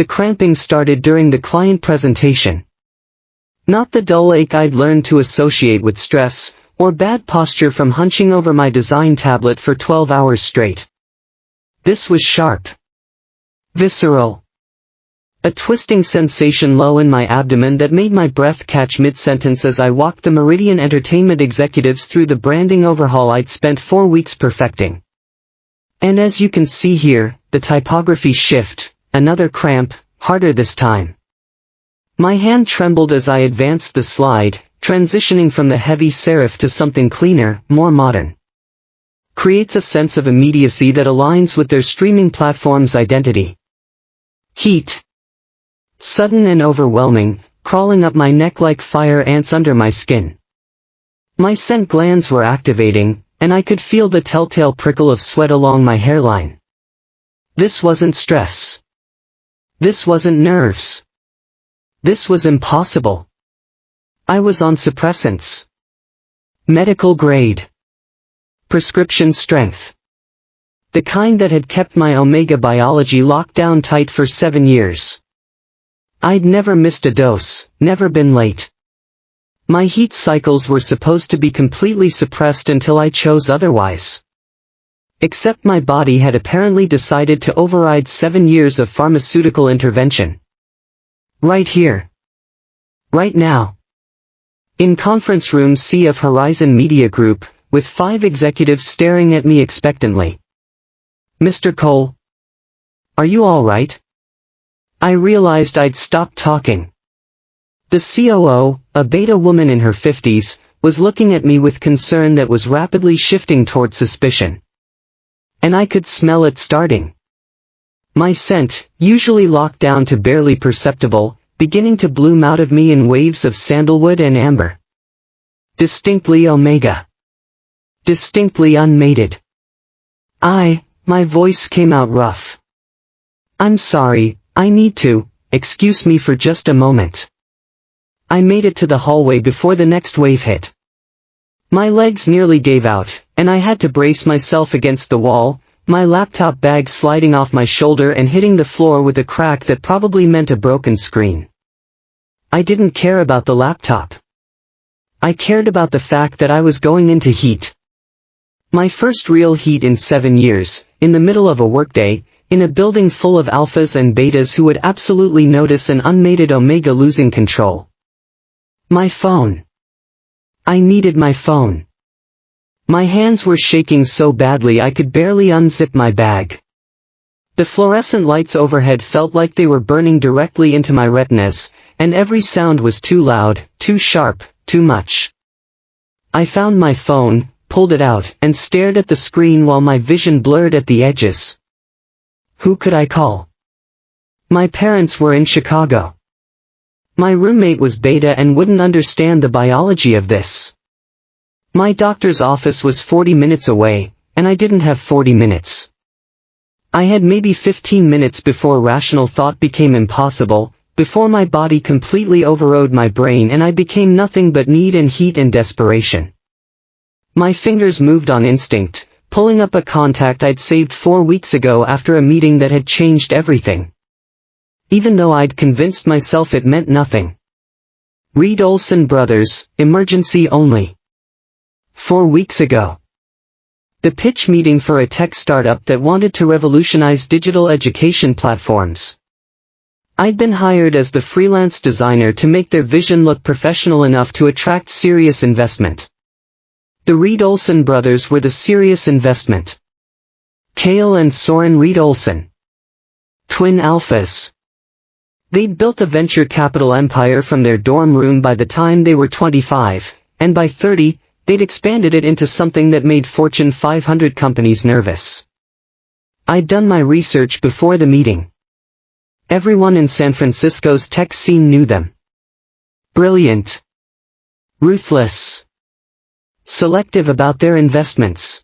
The cramping started during the client presentation. Not the dull ache I'd learned to associate with stress, or bad posture from hunching over my design tablet for 12 hours straight. This was sharp. Visceral. A twisting sensation low in my abdomen that made my breath catch mid-sentence as I walked the Meridian Entertainment executives through the branding overhaul I'd spent 4 weeks perfecting. And as you can see here, the typography shift, another cramp, harder this time. My hand trembled as I advanced the slide, transitioning from the heavy serif to something cleaner, more modern. Creates a sense of immediacy that aligns with their streaming platform's identity. Heat. Sudden and overwhelming, crawling up my neck like fire ants under my skin. My scent glands were activating, and I could feel the telltale prickle of sweat along my hairline. This wasn't stress. This wasn't nerves. This was impossible. I was on suppressants. Medical grade. Prescription strength. The kind that had kept my omega biology locked down tight for 7 years. I'd never missed a dose, never been late. My heat cycles were supposed to be completely suppressed until I chose otherwise. Except my body had apparently decided to override 7 years of pharmaceutical intervention. Right here. Right now. In conference room C of Horizon Media Group, with 5 executives staring at me expectantly. Mr. Cole? Are you all right? I realized I'd stopped talking. The COO, a beta woman in her 50s, was looking at me with concern that was rapidly shifting toward suspicion. And I could smell it starting. My scent, usually locked down to barely perceptible, beginning to bloom out of me in waves of sandalwood and amber. Distinctly omega. Distinctly unmated. My voice came out rough. I'm sorry, I need to, excuse me for just a moment. I made it to the hallway before the next wave hit. My legs nearly gave out, and I had to brace myself against the wall, my laptop bag sliding off my shoulder and hitting the floor with a crack that probably meant a broken screen. I didn't care about the laptop. I cared about the fact that I was going into heat. My first real heat in 7 years, in the middle of a workday, in a building full of alphas and betas who would absolutely notice an unmated omega losing control. My phone. I needed my phone. My hands were shaking so badly I could barely unzip my bag. The fluorescent lights overhead felt like they were burning directly into my retinas, and every sound was too loud, too sharp, too much. I found my phone, pulled it out, and stared at the screen while my vision blurred at the edges. Who could I call? My parents were in Chicago. My roommate was beta and wouldn't understand the biology of this. My doctor's office was 40 minutes away, and I didn't have 40 minutes. I had maybe 15 minutes before rational thought became impossible, before my body completely overrode my brain and I became nothing but need and heat and desperation. My fingers moved on instinct, pulling up a contact I'd saved 4 weeks ago after a meeting that had changed everything. Even though I'd convinced myself it meant nothing. Reed Olson Brothers, emergency only. 4 weeks ago. The pitch meeting for a tech startup that wanted to revolutionize digital education platforms. I'd been hired as the freelance designer to make their vision look professional enough to attract serious investment. The Reed Olson brothers were the serious investment. Cale and Soren Reed Olson. Twin alphas. They'd built a venture capital empire from their dorm room by the time they were 25, and by 30, they'd expanded it into something that made Fortune 500 companies nervous. I'd done my research before the meeting. Everyone in San Francisco's tech scene knew them. Brilliant. Ruthless. Selective about their investments.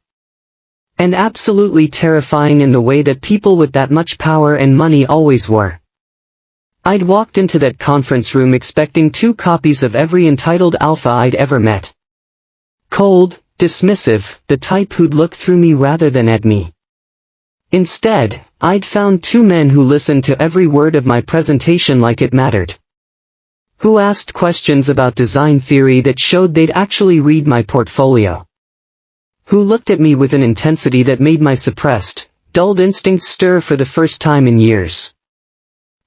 And absolutely terrifying in the way that people with that much power and money always were. I'd walked into that conference room expecting 2 copies of every entitled alpha I'd ever met. Cold, dismissive, the type who'd look through me rather than at me. Instead, I'd found two men who listened to every word of my presentation like it mattered. Who asked questions about design theory that showed they'd actually read my portfolio. Who looked at me with an intensity that made my suppressed, dulled instincts stir for the first time in years.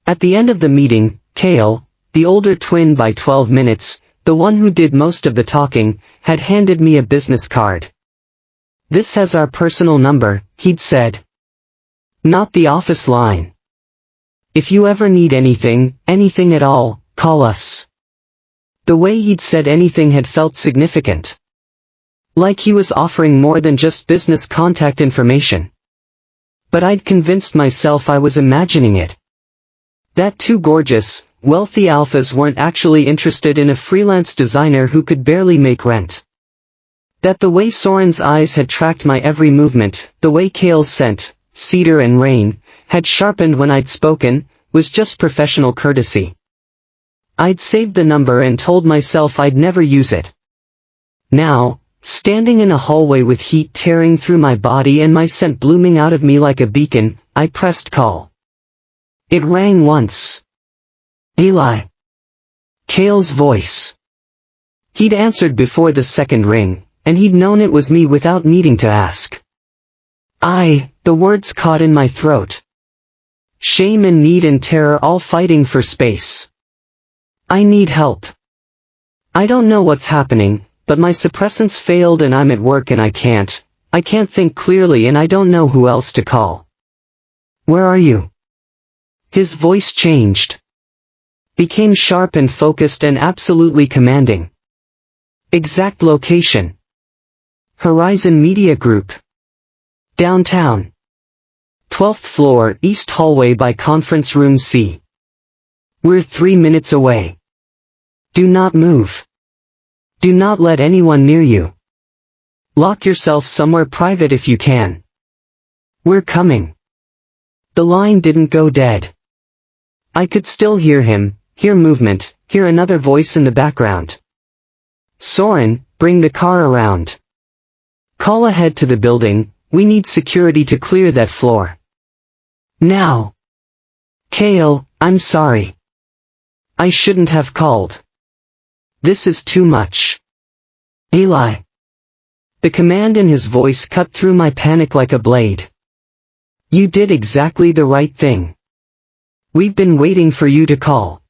At the end of the meeting, Kale, the older twin by 12 minutes, the one who did most of the talking, had handed me a business card. "This has our personal number," he'd said. "Not the office line. If you ever need anything at all, call us." The way he'd said anything had felt significant. Like he was offering more than just business contact information. But I'd convinced myself I was imagining it. That two gorgeous, wealthy alphas weren't actually interested in a freelance designer who could barely make rent. That the way Soren's eyes had tracked my every movement, the way Kale's scent, cedar and rain, had sharpened when I'd spoken, was just professional courtesy. I'd saved the number and told myself I'd never use it. Now, standing in a hallway with heat tearing through my body and my scent blooming out of me like a beacon, I pressed call. It rang once. "Eli." Kale's voice. He'd answered before the second ring, and he'd known it was me without needing to ask. The words caught in my throat. Shame and need and terror all fighting for space. "I need help. I don't know what's happening, but my suppressants failed and I'm at work and I can't think clearly and I don't know who else to call." "Where are you?" His voice changed. Became sharp and focused and absolutely commanding. "Exact location. Horizon Media Group. Downtown. 12th floor, East Hallway by Conference Room C. We're 3 minutes away. Do not move. Do not let anyone near you. Lock yourself somewhere private if you can. We're coming." The line didn't go dead. I could still hear him, hear movement, hear another voice in the background. "Soren, bring the car around. Call ahead to the building, we need security to clear that floor. Now." "Kale, I'm sorry. I shouldn't have called. This is too much. Eli." The command in his voice cut through my panic like a blade. "You did exactly the right thing. We've been waiting for you to call.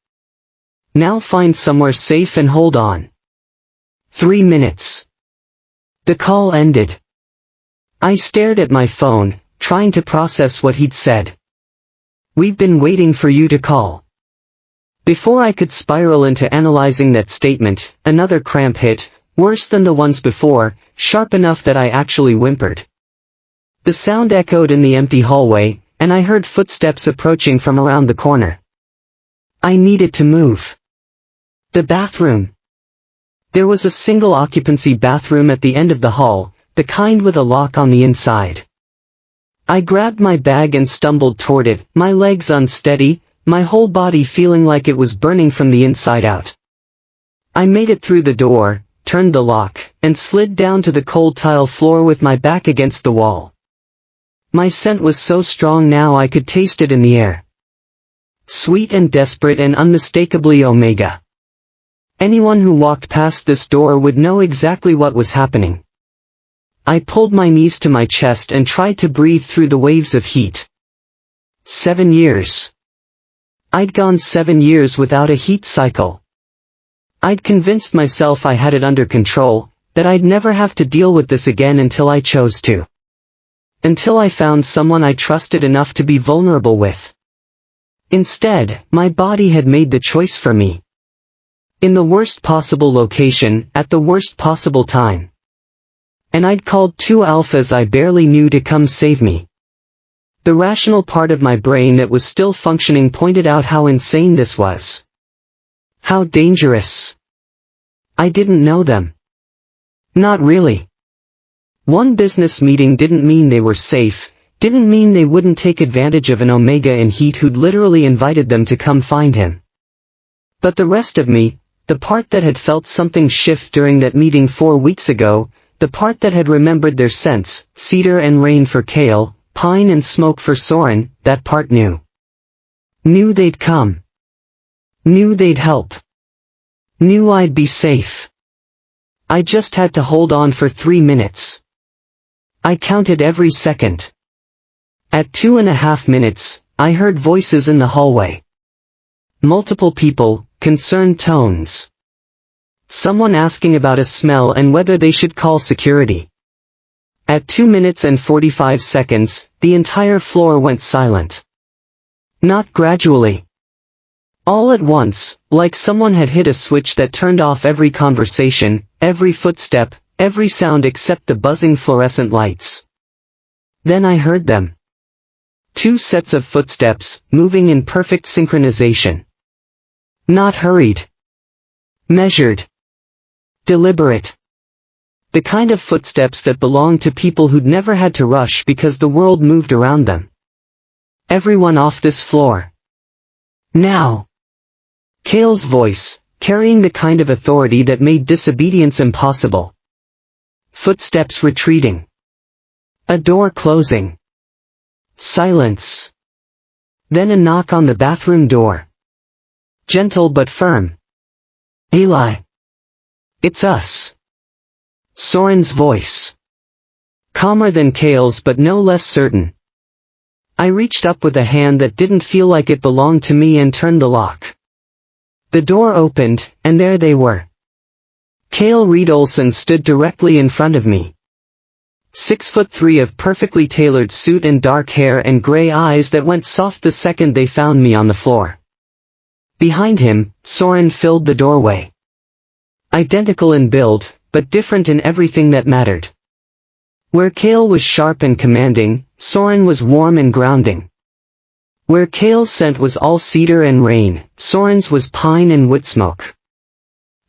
Now find somewhere safe and hold on. 3 minutes." The call ended. I stared at my phone, trying to process what he'd said. "We've been waiting for you to call." Before I could spiral into analyzing that statement, another cramp hit, worse than the ones before, sharp enough that I actually whimpered. The sound echoed in the empty hallway, and I heard footsteps approaching from around the corner. I needed to move. The bathroom. There was a single-occupancy bathroom at the end of the hall, the kind with a lock on the inside. I grabbed my bag and stumbled toward it, my legs unsteady, my whole body feeling like it was burning from the inside out. I made it through the door, turned the lock, and slid down to the cold tile floor with my back against the wall. My scent was so strong now I could taste it in the air. Sweet and desperate and unmistakably Omega. Anyone who walked past this door would know exactly what was happening. I pulled my knees to my chest and tried to breathe through the waves of heat. 7 years. I'd gone 7 years without a heat cycle. I'd convinced myself I had it under control, that I'd never have to deal with this again until I chose to. Until I found someone I trusted enough to be vulnerable with. Instead, my body had made the choice for me. In the worst possible location, at the worst possible time. And I'd called 2 alphas I barely knew to come save me. The rational part of my brain that was still functioning pointed out how insane this was. How dangerous. I didn't know them. Not really. One business meeting didn't mean they were safe, didn't mean they wouldn't take advantage of an Omega in heat who'd literally invited them to come find him. But the rest of me, the part that had felt something shift during that meeting 4 weeks ago, the part that had remembered their scents, cedar and rain for Kale, pine and smoke for Soren, that part knew. Knew they'd come. Knew they'd help. Knew I'd be safe. I just had to hold on for 3 minutes. I counted every second. At 2.5 minutes, I heard voices in the hallway. Multiple people, concerned tones. Someone asking about a smell and whether they should call security. At 2 minutes and 45 seconds, the entire floor went silent. Not gradually. All at once, like someone had hit a switch that turned off every conversation, every footstep, every sound except the buzzing fluorescent lights. Then I heard them. 2 sets of footsteps, moving in perfect synchronization. Not hurried. Measured. Deliberate. The kind of footsteps that belonged to people who'd never had to rush because the world moved around them. Everyone off this floor. Now. Cale's voice, carrying the kind of authority that made disobedience impossible. Footsteps retreating. A door closing. Silence. Then a knock on the bathroom door. Gentle but firm. Eli. It's us. Soren's voice. Calmer than Cale's but no less certain. I reached up with a hand that didn't feel like it belonged to me and turned the lock. The door opened, and there they were. Cale Reed Olsen stood directly in front of me. 6'3" of perfectly tailored suit and dark hair and gray eyes that went soft the second they found me on the floor. Behind him, Soren filled the doorway. Identical in build, but different in everything that mattered. Where Cale was sharp and commanding, Soren was warm and grounding. Where Cale's scent was all cedar and rain, Soren's was pine and wood smoke.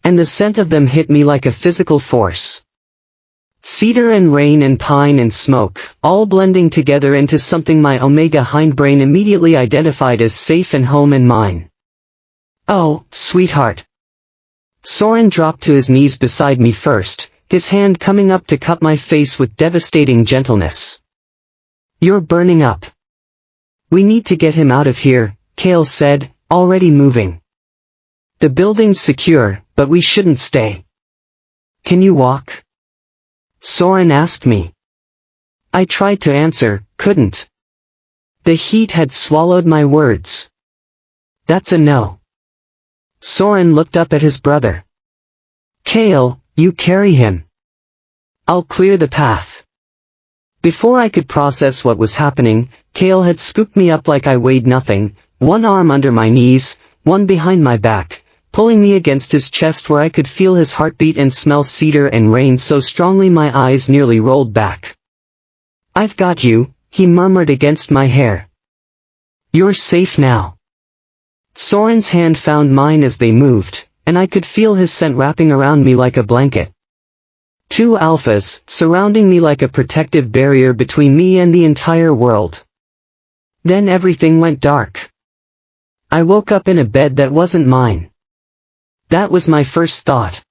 And the scent of them hit me like a physical force. Cedar and rain and pine and smoke, all blending together into something my omega hindbrain immediately identified as safe and home and mine. Oh, sweetheart. Soren dropped to his knees beside me first, his hand coming up to cup my face with devastating gentleness. You're burning up. We need to get him out of here, Cale said, already moving. The building's secure, but we shouldn't stay. Can you walk? Soren asked me. I tried to answer, couldn't. The heat had swallowed my words. That's a no. Soren looked up at his brother. Cale, you carry him. I'll clear the path. Before I could process what was happening, Cale had scooped me up like I weighed nothing, one arm under my knees, one behind my back, pulling me against his chest where I could feel his heartbeat and smell cedar and rain so strongly my eyes nearly rolled back. I've got you, he murmured against my hair. You're safe now. Soren's hand found mine as they moved, and I could feel his scent wrapping around me like a blanket. 2 alphas, surrounding me like a protective barrier between me and the entire world. Then everything went dark. I woke up in a bed that wasn't mine. That was my first thought.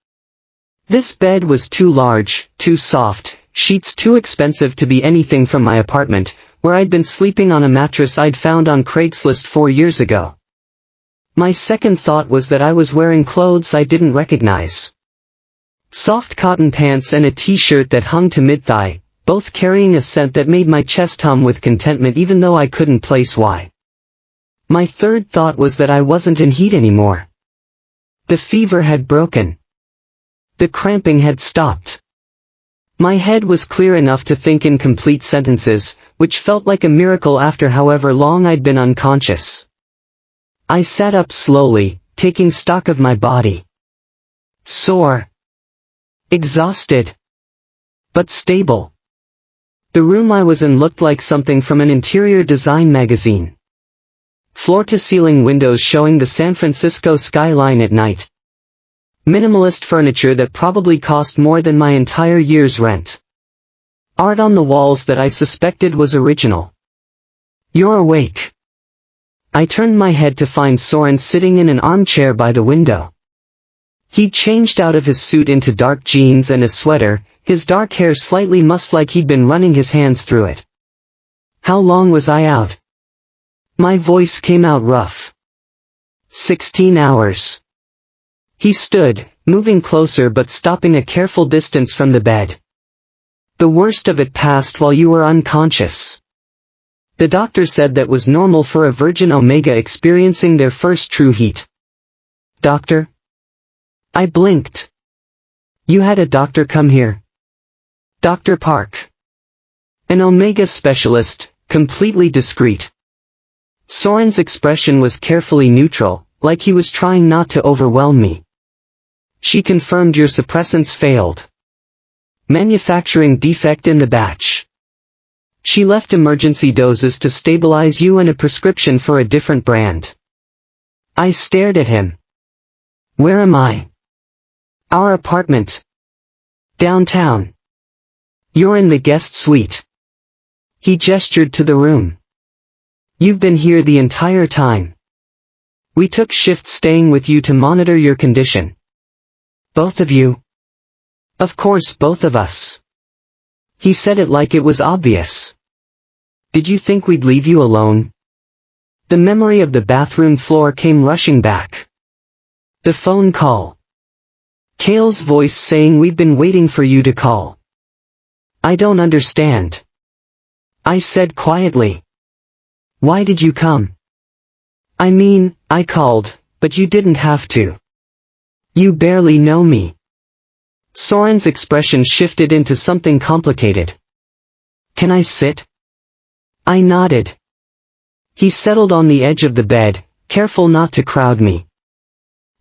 This bed was too large, too soft, sheets too expensive to be anything from my apartment, where I'd been sleeping on a mattress I'd found on Craigslist 4 years ago. My second thought was that I was wearing clothes I didn't recognize. Soft cotton pants and a t-shirt that hung to mid-thigh, both carrying a scent that made my chest hum with contentment even though I couldn't place why. My third thought was that I wasn't in heat anymore. The fever had broken. The cramping had stopped. My head was clear enough to think in complete sentences, which felt like a miracle after however long I'd been unconscious. I sat up slowly, taking stock of my body. Sore. Exhausted. But stable. The room I was in looked like something from an interior design magazine. Floor-to-ceiling windows showing the San Francisco skyline at night. Minimalist furniture that probably cost more than my entire year's rent. Art on the walls that I suspected was original. You're awake. I turned my head to find Soren sitting in an armchair by the window. He'd changed out of his suit into dark jeans and a sweater, his dark hair slightly mussed like he'd been running his hands through it. How long was I out? My voice came out rough. 16 hours. He stood, moving closer but stopping a careful distance from the bed. The worst of it passed while you were unconscious. The doctor said that was normal for a Virgin Omega experiencing their first true heat. Doctor? I blinked. You had a doctor come here. Dr. Park. An Omega specialist, completely discreet. Soren's expression was carefully neutral, like he was trying not to overwhelm me. She confirmed your suppressants failed. Manufacturing defect in the batch. She left emergency doses to stabilize you and a prescription for a different brand. I stared at him. Where am I? Our apartment. Downtown. You're in the guest suite. He gestured to the room. You've been here the entire time. We took shifts staying with you to monitor your condition. Both of you? Of course, both of us. He said it like it was obvious. Did you think we'd leave you alone? The memory of the bathroom floor came rushing back. The phone call. Kale's voice saying we've been waiting for you to call. I don't understand. I said quietly. Why did you come? I mean, I called, but you didn't have to. You barely know me. Soren's expression shifted into something complicated. Can I sit? I nodded. He settled on the edge of the bed, careful not to crowd me.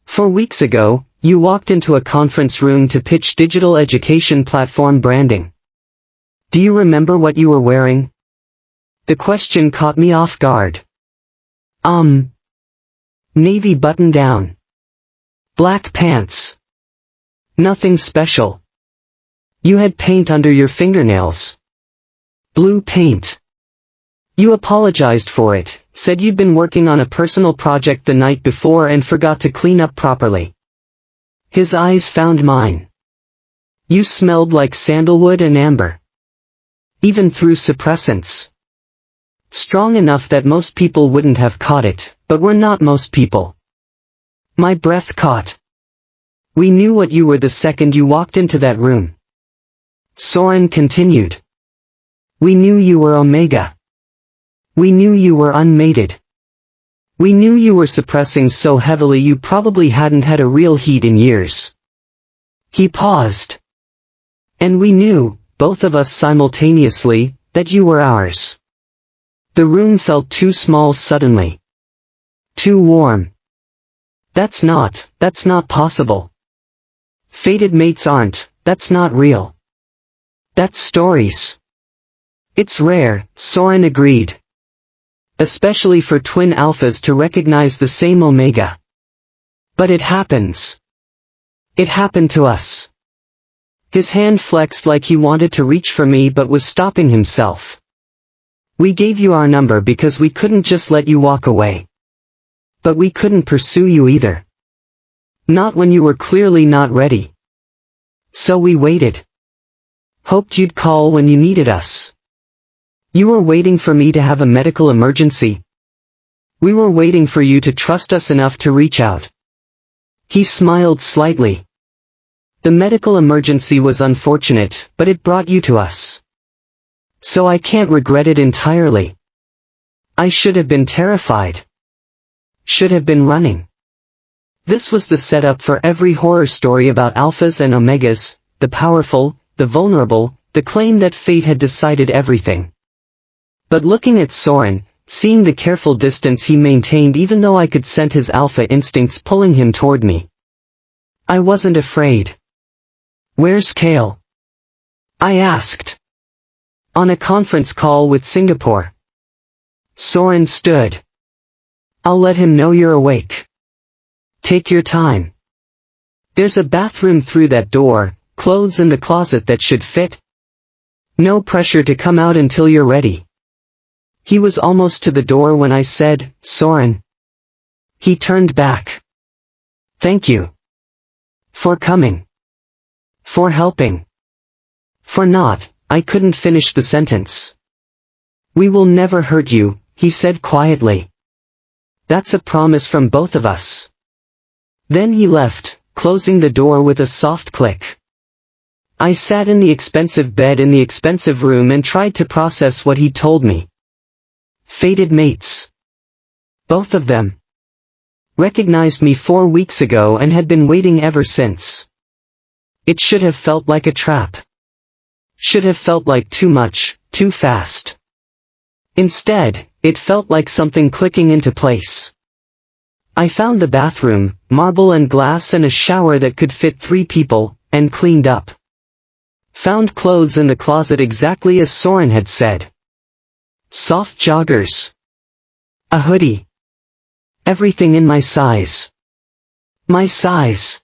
4 weeks ago, you walked into a conference room to pitch digital education platform branding. Do you remember what you were wearing? The question caught me off guard. Navy button-down. Black pants. Nothing special. You had paint under your fingernails. Blue paint. You apologized for it, said you'd been working on a personal project the night before and forgot to clean up properly. His eyes found mine. You smelled like sandalwood and amber. Even through suppressants. Strong enough that most people wouldn't have caught it, but we're not most people. My breath caught. We knew what you were the second you walked into that room. Soren continued. We knew you were Omega. We knew you were unmated. We knew you were suppressing so heavily you probably hadn't had a real heat in years. He paused. And we knew, both of us simultaneously, that you were ours. The room felt too small suddenly. Too warm. That's not possible. Fated mates aren't, that's not real. That's stories. It's rare, Soren agreed. Especially for twin alphas to recognize the same Omega. But it happens. It happened to us. His hand flexed like he wanted to reach for me but was stopping himself. We gave you our number because we couldn't just let you walk away. But we couldn't pursue you either. Not when you were clearly not ready. So we waited. Hoped you'd call when you needed us. You were waiting for me to have a medical emergency. We were waiting for you to trust us enough to reach out. He smiled slightly. The medical emergency was unfortunate, but it brought you to us. So I can't regret it entirely. I should have been terrified. Should have been running. This was the setup for every horror story about alphas and omegas, the powerful, the vulnerable, the claim that fate had decided everything. But looking at Soren, seeing the careful distance he maintained even though I could sense his alpha instincts pulling him toward me. I wasn't afraid. Where's Kale? I asked. On a conference call with Singapore. Soren stood. I'll let him know you're awake. Take your time. There's a bathroom through that door, clothes in the closet that should fit. No pressure to come out until you're ready. He was almost to the door when I said, Soren. He turned back. Thank you. For coming. For helping. For not, I couldn't finish the sentence. We will never hurt you, he said quietly. That's a promise from both of us. Then he left, closing the door with a soft click. I sat in the expensive bed in the expensive room and tried to process what he told me. Fated mates. Both of them. Recognized me 4 weeks ago and had been waiting ever since. It should have felt like a trap. Should have felt like too much, too fast. Instead, it felt like something clicking into place. I found the bathroom, marble and glass and a shower that could fit 3 people, and cleaned up. Found clothes in the closet exactly as Soren had said. Soft joggers. A hoodie. Everything in my size. My size.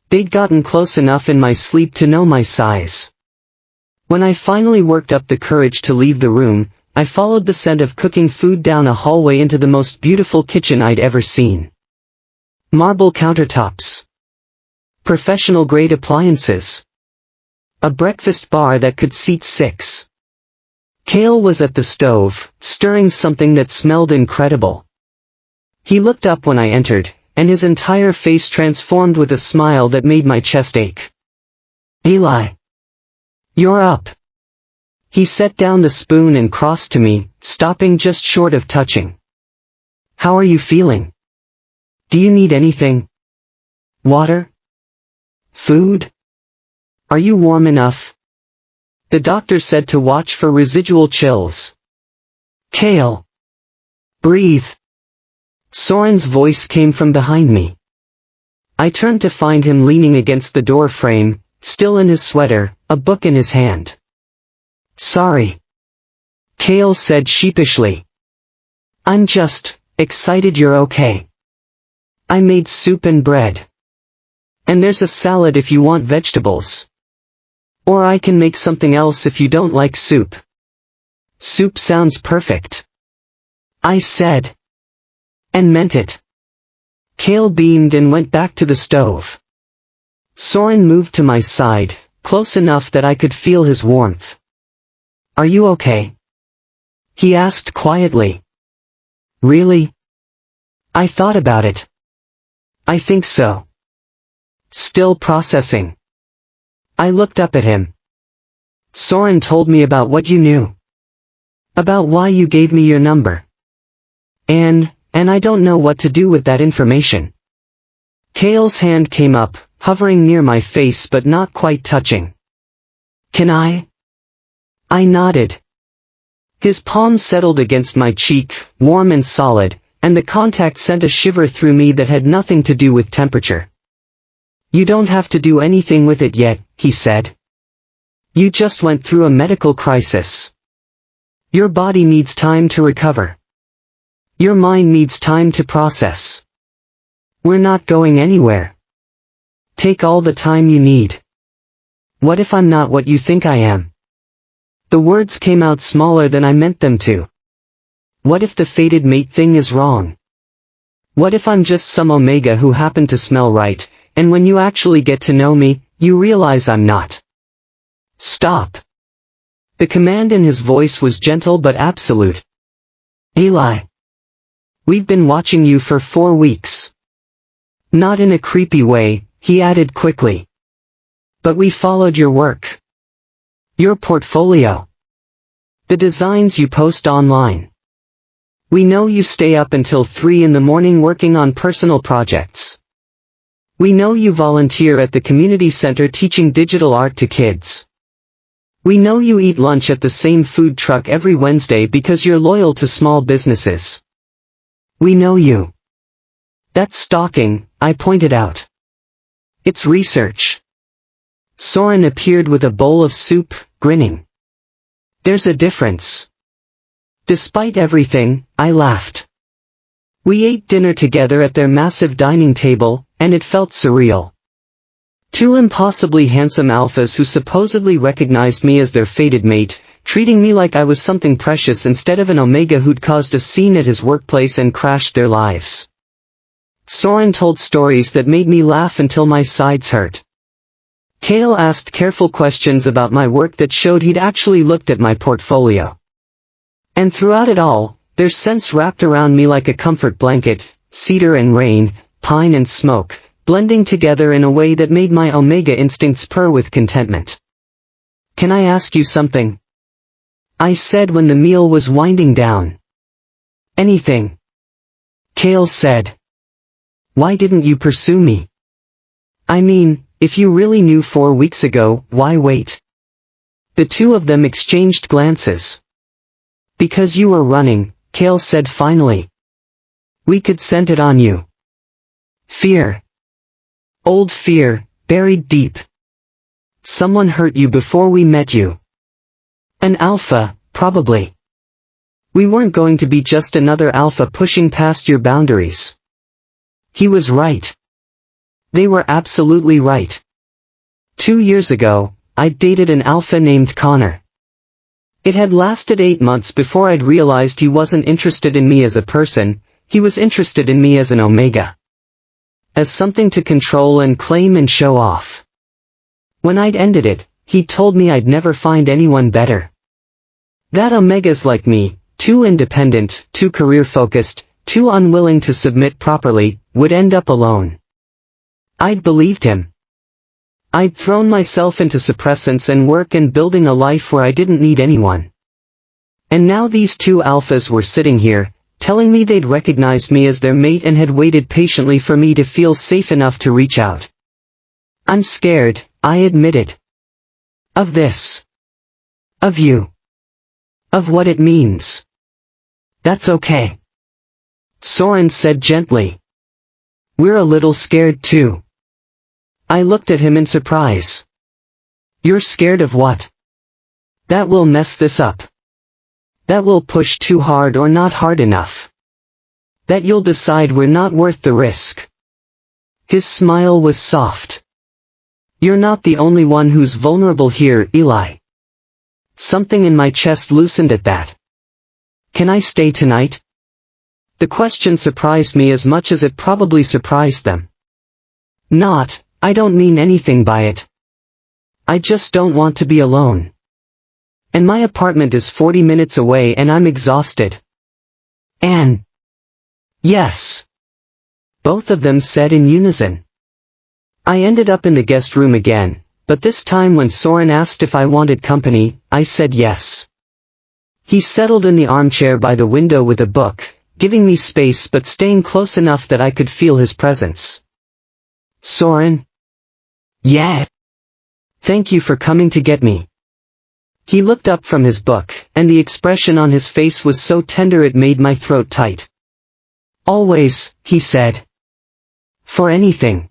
They'd gotten close enough in my sleep to know my size. When I finally worked up the courage to leave the room, I followed the scent of cooking food down a hallway into the most beautiful kitchen I'd ever seen. Marble countertops. Professional-grade appliances. A breakfast bar that could seat 6. Kale was at the stove, stirring something that smelled incredible. He looked up when I entered, and his entire face transformed with a smile that made my chest ache. Eli. You're up. He set down the spoon and crossed to me, stopping just short of touching. How are you feeling? Do you need anything? Water? Food? Are you warm enough? The doctor said to watch for residual chills. Kale. Breathe. Soren's voice came from behind me. I turned to find him leaning against the door frame, still in his sweater, a book in his hand. Sorry. Kale said sheepishly. I'm just excited you're okay. I made soup and bread. And there's a salad if you want vegetables. Or I can make something else if you don't like soup. Soup sounds perfect. I said. And meant it. Kale beamed and went back to the stove. Soren moved to my side, close enough that I could feel his warmth. Are you okay? He asked quietly. Really? I thought about it. I think so. Still processing. I looked up at him. Soren told me about what you knew. About why you gave me your number. And I don't know what to do with that information. Kale's hand came up, hovering near my face but not quite touching. Can I? I nodded. His palm settled against my cheek, warm and solid, and the contact sent a shiver through me that had nothing to do with temperature. You don't have to do anything with it yet, he said. You just went through a medical crisis. Your body needs time to recover. Your mind needs time to process. We're not going anywhere. Take all the time you need. What if I'm not what you think I am? The words came out smaller than I meant them to. What if the fated mate thing is wrong? What if I'm just some omega who happened to smell right, and when you actually get to know me, you realize I'm not? Stop. The command in his voice was gentle but absolute. Eli. We've been watching you for 4 weeks. Not in a creepy way, he added quickly. But we followed your work. Your portfolio. The designs you post online. We know you stay up until 3 in the morning working on personal projects. We know you volunteer at the community center teaching digital art to kids. We know you eat lunch at the same food truck every Wednesday because you're loyal to small businesses. We know you. That's stalking, I pointed out. It's research. Soren appeared with a bowl of soup, grinning. There's a difference. Despite everything, I laughed. We ate dinner together at their massive dining table, and it felt surreal. 2 impossibly handsome alphas who supposedly recognized me as their fated mate, treating me like I was something precious instead of an omega who'd caused a scene at his workplace and crashed their lives. Soren told stories that made me laugh until my sides hurt. Kale asked careful questions about my work that showed he'd actually looked at my portfolio. And throughout it all, their scents wrapped around me like a comfort blanket, cedar and rain, pine and smoke, blending together in a way that made my omega instincts purr with contentment. "Can I ask you something?" I said when the meal was winding down. "Anything," Kale said. "Why didn't you pursue me? I mean, if you really knew 4 weeks ago, why wait?" The two of them exchanged glances. "Because you were running," Kale said finally. "We could scent it on you. Fear. Old fear, buried deep. Someone hurt you before we met you. An alpha, probably. We weren't going to be just another alpha pushing past your boundaries." He was right. They were absolutely right. 2 years ago, I'd dated an alpha named Connor. It had lasted 8 months before I'd realized he wasn't interested in me as a person, he was interested in me as an omega. As something to control and claim and show off. When I'd ended it, he told me I'd never find anyone better. That omegas like me, too independent, too career-focused, too unwilling to submit properly, would end up alone. I'd believed him. I'd thrown myself into suppressants and work and building a life where I didn't need anyone. And now these two alphas were sitting here, telling me they'd recognized me as their mate and had waited patiently for me to feel safe enough to reach out. I'm scared, I admit it. Of this. Of you. Of what it means. That's okay. Soren said gently. We're a little scared too. I looked at him in surprise. You're scared of what? That will mess this up. That will push too hard or not hard enough. That you'll decide we're not worth the risk. His smile was soft. You're not the only one who's vulnerable here, Eli. Something in my chest loosened at that. Can I stay tonight? The question surprised me as much as it probably surprised them. Not, I don't mean anything by it. I just don't want to be alone. And my apartment is 40 minutes away and I'm exhausted. Anne. Yes. Both of them said in unison. I ended up in the guest room again, but this time when Soren asked if I wanted company, I said yes. He settled in the armchair by the window with a book, giving me space but staying close enough that I could feel his presence. Soren? Yeah. Thank you for coming to get me. He looked up from his book, and the expression on his face was so tender it made my throat tight. Always, he said. For anything.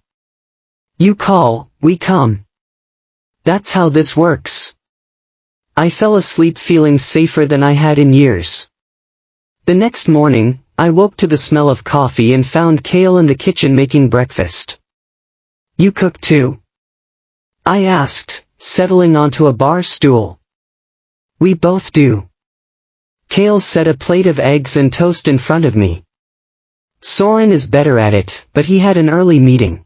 You call, we come. That's how this works. I fell asleep feeling safer than I had in years. The next morning, I woke to the smell of coffee and found Kale in the kitchen making breakfast. You cook too? I asked, settling onto a bar stool. We both do. Kale set a plate of eggs and toast in front of me. Soren is better at it, but he had an early meeting.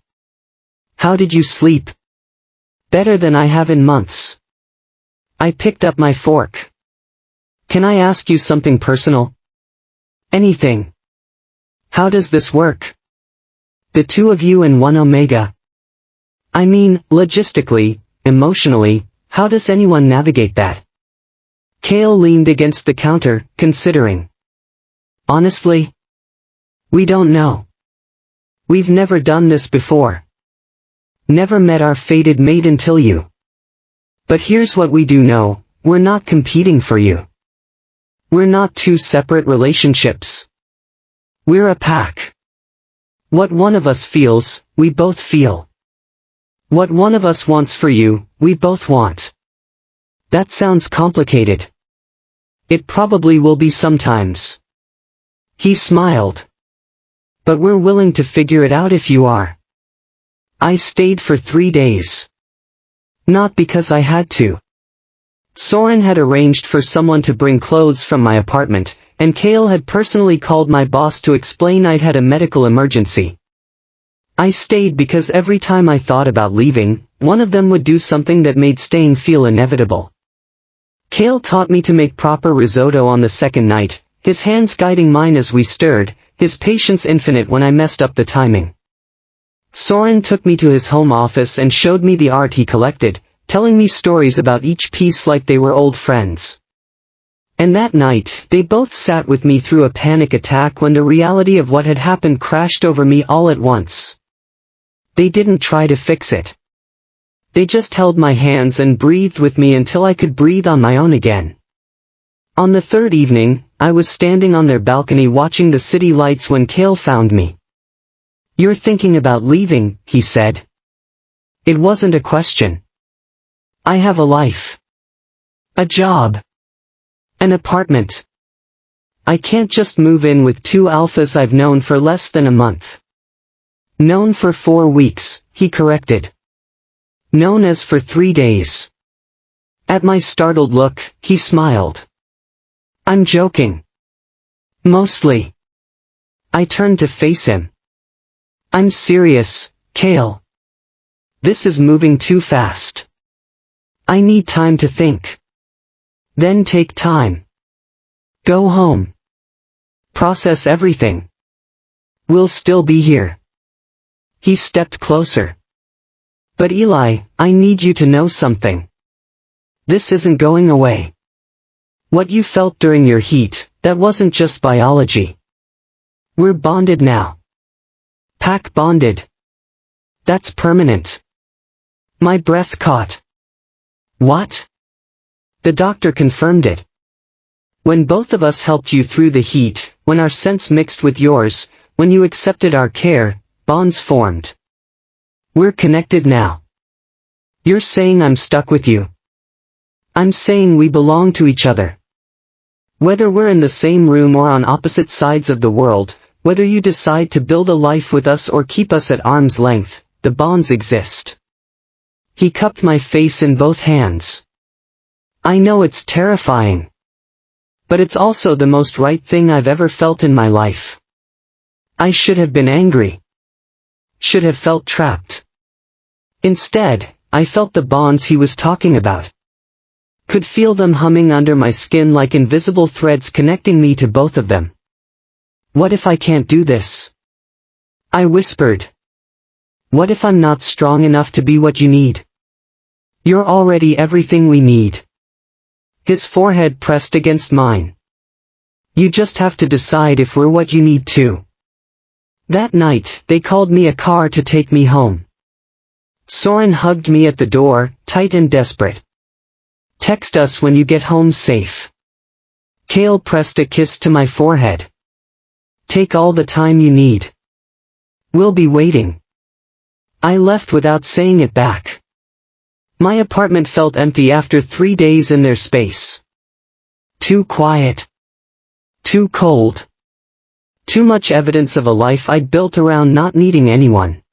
How did you sleep? Better than I have in months. I picked up my fork. Can I ask you something personal? Anything. How does this work? The two of you and one omega. I mean, logistically, emotionally, how does anyone navigate that? Kale leaned against the counter, considering. Honestly? We don't know. We've never done this before. Never met our fated mate until you. But here's what we do know, we're not competing for you. We're not two separate relationships. We're a pack. What one of us feels, we both feel. What one of us wants for you, we both want. That sounds complicated. It probably will be sometimes. He smiled. But we're willing to figure it out if you are. I stayed for 3 days. Not because I had to. Soren had arranged for someone to bring clothes from my apartment, and Kale had personally called my boss to explain I'd had a medical emergency. I stayed because every time I thought about leaving, one of them would do something that made staying feel inevitable. Kale taught me to make proper risotto on the second night, his hands guiding mine as we stirred, his patience infinite when I messed up the timing. Soren took me to his home office and showed me the art he collected, telling me stories about each piece like they were old friends. And that night, they both sat with me through a panic attack when the reality of what had happened crashed over me all at once. They didn't try to fix it. They just held my hands and breathed with me until I could breathe on my own again. On the third evening, I was standing on their balcony watching the city lights when Kale found me. "You're thinking about leaving," he said. It wasn't a question. I have a life. A job. An apartment. I can't just move in with two alphas I've known for less than a month. Known for 4 weeks, he corrected. Known as for 3 days. At my startled look, he smiled. "I'm joking. Mostly." I turned to face him. "I'm serious, Kale. This is moving too fast. I need time to think. Then take time. Go home. Process everything. We'll still be here." He stepped closer. "But Eli, I need you to know something. This isn't going away. What you felt during your heat, that wasn't just biology. We're bonded now. Pack bonded. That's permanent." My breath caught. "What?" The doctor confirmed it. "When both of us helped you through the heat, when our scents mixed with yours, when you accepted our care, bonds formed. We're connected now. You're saying I'm stuck with you. I'm saying we belong to each other. Whether we're in the same room or on opposite sides of the world, whether you decide to build a life with us or keep us at arm's length, the bonds exist." He cupped my face in both hands. "I know it's terrifying. But it's also the most right thing I've ever felt in my life. I should have been angry. Should have felt trapped. Instead, I felt the bonds he was talking about. Could feel them humming under my skin like invisible threads connecting me to both of them. What if I can't do this?" I whispered. "What if I'm not strong enough to be what you need? You're already everything we need." His forehead pressed against mine. "You just have to decide if we're what you need too." That night, they called me a car to take me home. Soren hugged me at the door, tight and desperate. "Text us when you get home safe." Kale pressed a kiss to my forehead. "Take all the time you need. We'll be waiting." I left without saying it back. My apartment felt empty after 3 days in their space. Too quiet. Too cold. Too much evidence of a life I'd built around not needing anyone.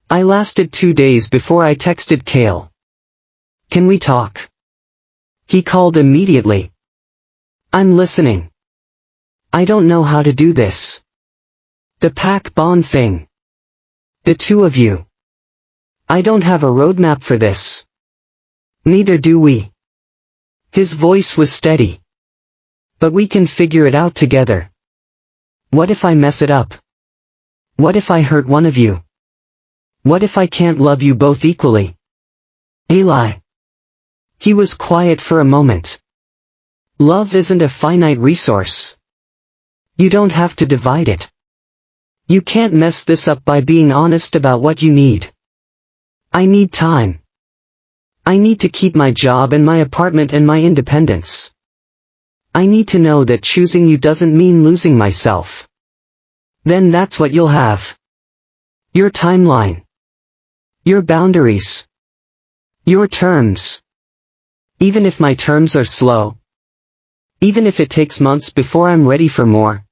I lasted 2 days before I texted Kale. "Can we talk?" He called immediately. "I'm listening. I don't know how to do this. The pack bond thing. The two of you. I don't have a roadmap for this. Neither do we." His voice was steady. "But we can figure it out together. What if I mess it up? What if I hurt one of you? What if I can't love you both equally? Eli." He was quiet for a moment. "Love isn't a finite resource. You don't have to divide it. You can't mess this up by being honest about what you need. I need time. I need to keep my job and my apartment and my independence. I need to know that choosing you doesn't mean losing myself. Then that's what you'll have. Your timeline. Your boundaries. Your terms. Even if my terms are slow. Even if it takes months before I'm ready for more.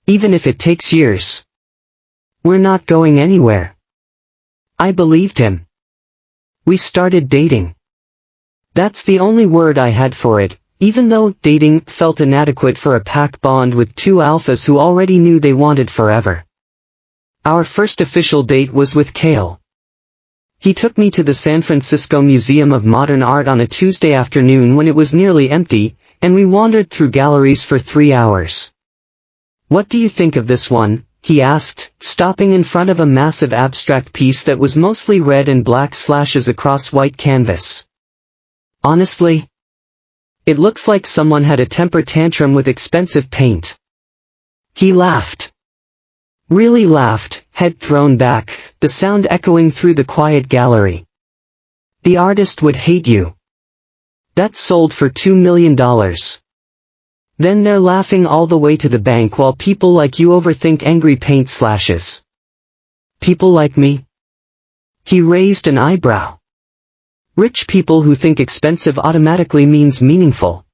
Even if it takes years. We're not going anywhere." I believed him. We started dating. That's the only word I had for it, even though dating felt inadequate for a pack bond with two alphas who already knew they wanted forever. Our first official date was with Kale. He took me to the San Francisco Museum of Modern Art on a Tuesday afternoon when it was nearly empty, and we wandered through galleries for 3 hours. "What do you think of this one?" he asked, stopping in front of a massive abstract piece that was mostly red and black slashes across white canvas. "Honestly, it looks like someone had a temper tantrum with expensive paint." He laughed. Really laughed, head thrown back, the sound echoing through the quiet gallery. "The artist would hate you. That's sold for $2 million. Then they're laughing all the way to the bank while people like you overthink angry paint slashes." "People like me?" He raised an eyebrow. "Rich people who think expensive automatically means meaningful."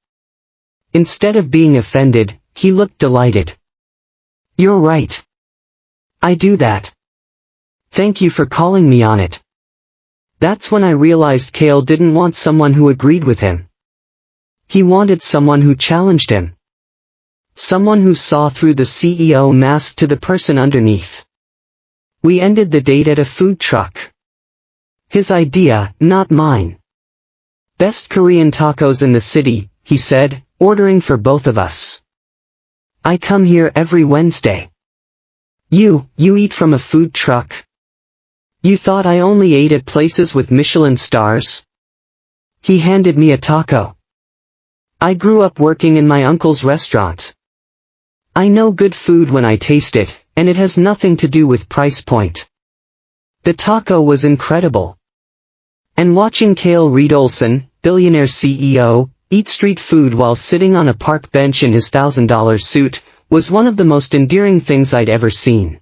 Instead of being offended, he looked delighted. "You're right. I do that. Thank you for calling me on it." That's when I realized Cale didn't want someone who agreed with him. He wanted someone who challenged him. Someone who saw through the CEO mask to the person underneath. We ended the date at a food truck. His idea, not mine. "Best Korean tacos in the city," he said, ordering for both of us. "I come here every Wednesday." You eat from a food truck? You thought I only ate at places with Michelin stars?" He handed me a taco. "I grew up working in my uncle's restaurant. I know good food when I taste it, and it has nothing to do with price point." The taco was incredible. And watching Cale Reed Olson, billionaire CEO, eat street food while sitting on a park bench in his $1,000 suit, was one of the most endearing things I'd ever seen.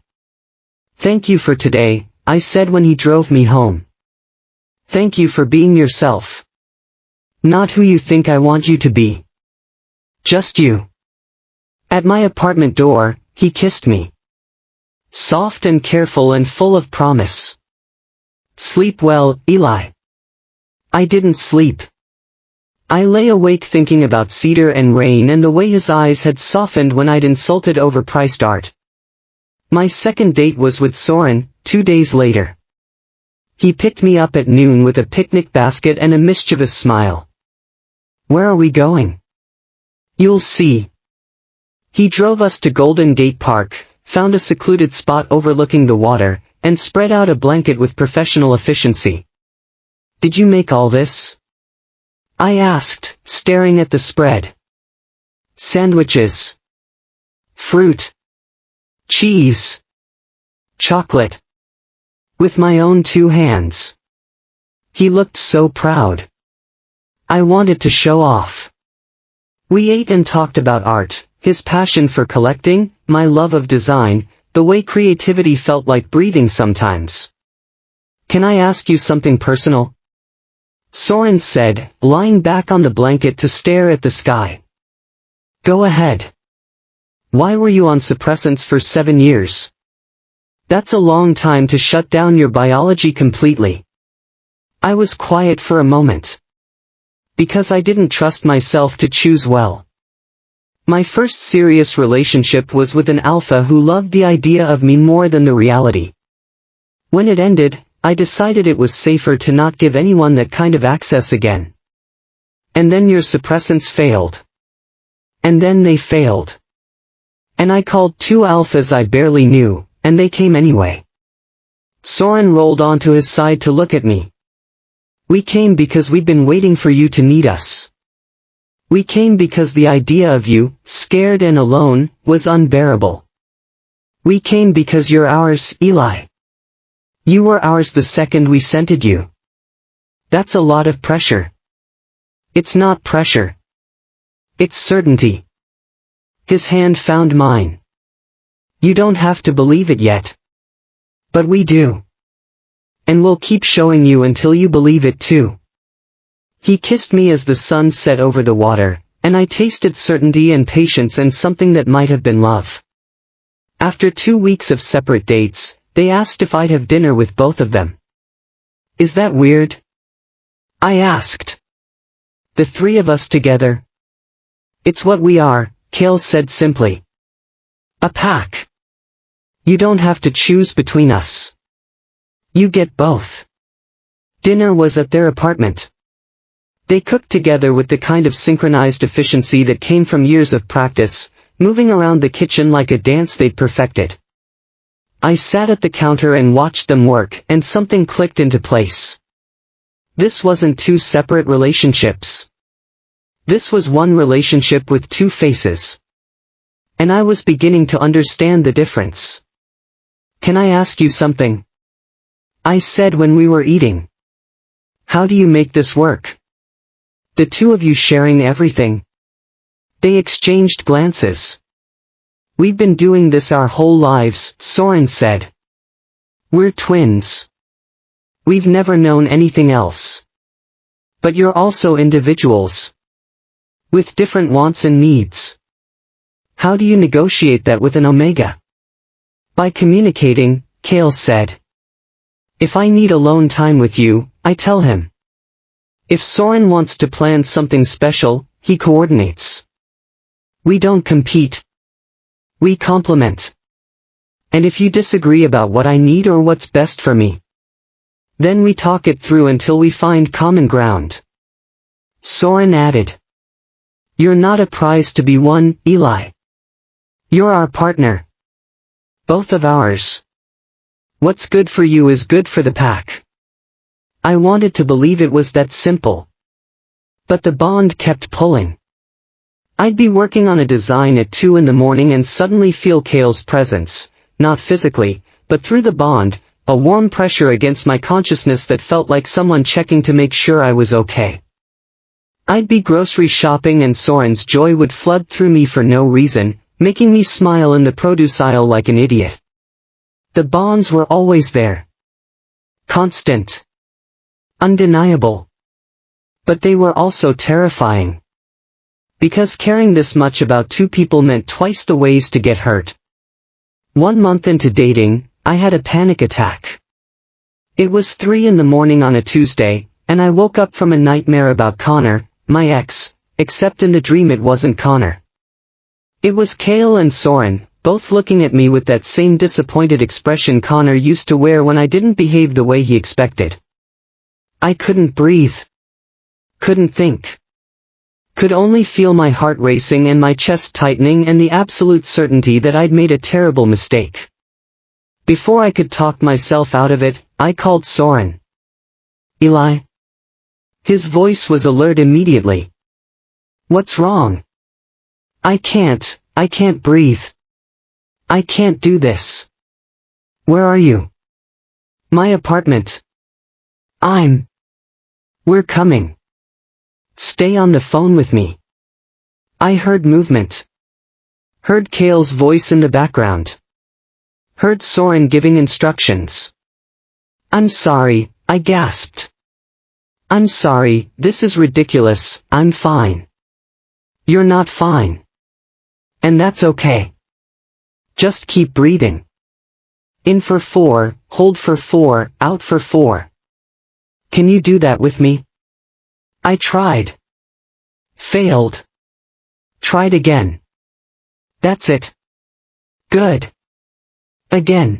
"Thank you for today," I said when he drove me home. "Thank you for being yourself. Not who you think I want you to be. Just you." At my apartment door, he kissed me. Soft and careful and full of promise. "Sleep well, Eli." I didn't sleep. I lay awake thinking about Cedar and Rain and the way his eyes had softened when I'd insulted overpriced art. My second date was with Soren, 2 days later. He picked me up at noon with a picnic basket and a mischievous smile. "Where are we going?" "You'll see." He drove us to Golden Gate Park, found a secluded spot overlooking the water, and spread out a blanket with professional efficiency. "Did you make all this?" I asked, staring at the spread. "Sandwiches. Fruit. Cheese. Chocolate. With my own 2 hands." He looked so proud. I wanted to show off. We ate and talked about art, his passion for collecting, my love of design, the way creativity felt like breathing sometimes. "Can I ask you something personal?" Soren said, lying back on the blanket to stare at the sky. "Go ahead. Why were you on suppressants for 7 years? That's a long time to shut down your biology completely." I was quiet for a moment. Because I didn't trust myself to choose well. My first serious relationship was with an alpha who loved the idea of me more than the reality. When it ended, I decided it was safer to not give anyone that kind of access again. And then your suppressants failed. And then they failed. And I called 2 alphas I barely knew, and they came anyway. Soren rolled onto his side to look at me. "We came because we'd been waiting for you to need us. We came because the idea of you, scared and alone, was unbearable. We came because you're ours, Eli. You were ours the second we scented you." That's a lot of pressure. It's not pressure. It's certainty. His hand found mine. "You don't have to believe it yet. But we do. And we'll keep showing you until you believe it too." He kissed me as the sun set over the water, and I tasted certainty and patience and something that might have been love. After 2 weeks of separate dates, they asked if I'd have dinner with both of them. "Is that weird?" I asked. "The 3 of us together?" "It's what we are," Cale said simply. "A pack. You don't have to choose between us. You get both." Dinner was at their apartment. They cooked together with the kind of synchronized efficiency that came from years of practice, moving around the kitchen like a dance they'd perfected. I sat at the counter and watched them work, and something clicked into place. This wasn't two separate relationships. This was one relationship with two faces. And I was beginning to understand the difference. "Can I ask you something?" I said when we were eating. "How do you make this work? The two of you sharing everything?" They exchanged glances. "We've been doing this our whole lives," Soren said. "We're twins. We've never known anything else. But you're also individuals. With different wants and needs. How do you negotiate that with an Omega?" "By communicating," Kale said. "If I need alone time with you, I tell him. If Soren wants to plan something special, he coordinates. We don't compete. We complement. And if you disagree about what I need or what's best for me, then we talk it through until we find common ground." Soren added. "You're not a prize to be won, Eli. You're our partner. Both of ours. What's good for you is good for the pack." I wanted to believe it was that simple. But the bond kept pulling. I'd be working on a design at 2 in the morning and suddenly feel Kale's presence, not physically, but through the bond, a warm pressure against my consciousness that felt like someone checking to make sure I was okay. I'd be grocery shopping and Soren's joy would flood through me for no reason, making me smile in the produce aisle like an idiot. The bonds were always there. Constant. Undeniable. But they were also terrifying. Because caring this much about two people meant twice the ways to get hurt. 1 month into dating, I had a panic attack. It was 3 in the morning on a Tuesday, and I woke up from a nightmare about Connor, my ex, except in the dream it wasn't Connor. It was Kale and Soren, both looking at me with that same disappointed expression Connor used to wear when I didn't behave the way he expected. I couldn't breathe. Couldn't think. Could only feel my heart racing and my chest tightening and the absolute certainty that I'd made a terrible mistake. Before I could talk myself out of it, I called Soren. "Eli?" His voice was alert immediately. "What's wrong?" I can't breathe. I can't do this." "Where are you?" "My apartment." We're coming. Stay on the phone with me." I heard movement. Heard Kale's voice in the background. Heard Soren giving instructions. "I'm sorry," I gasped. "I'm sorry, this is ridiculous, I'm fine." "You're not fine. And that's okay. Just keep breathing. In for 4, hold for 4, out for 4. Can you do that with me?" I tried. Failed. Tried again. "That's it. Good. Again."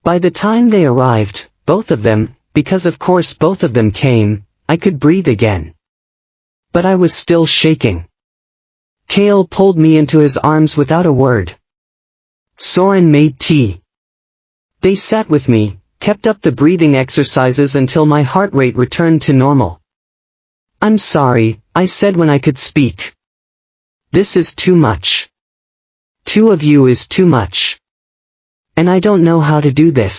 By the time they arrived, both of them, because of course both of them came, I could breathe again. But I was still shaking. Kale pulled me into his arms without a word. Soren made tea. They sat with me, kept up the breathing exercises until my heart rate returned to normal. "I'm sorry," I said when I could speak. "This is too much. 2 of you is too much. And I don't know how to do this.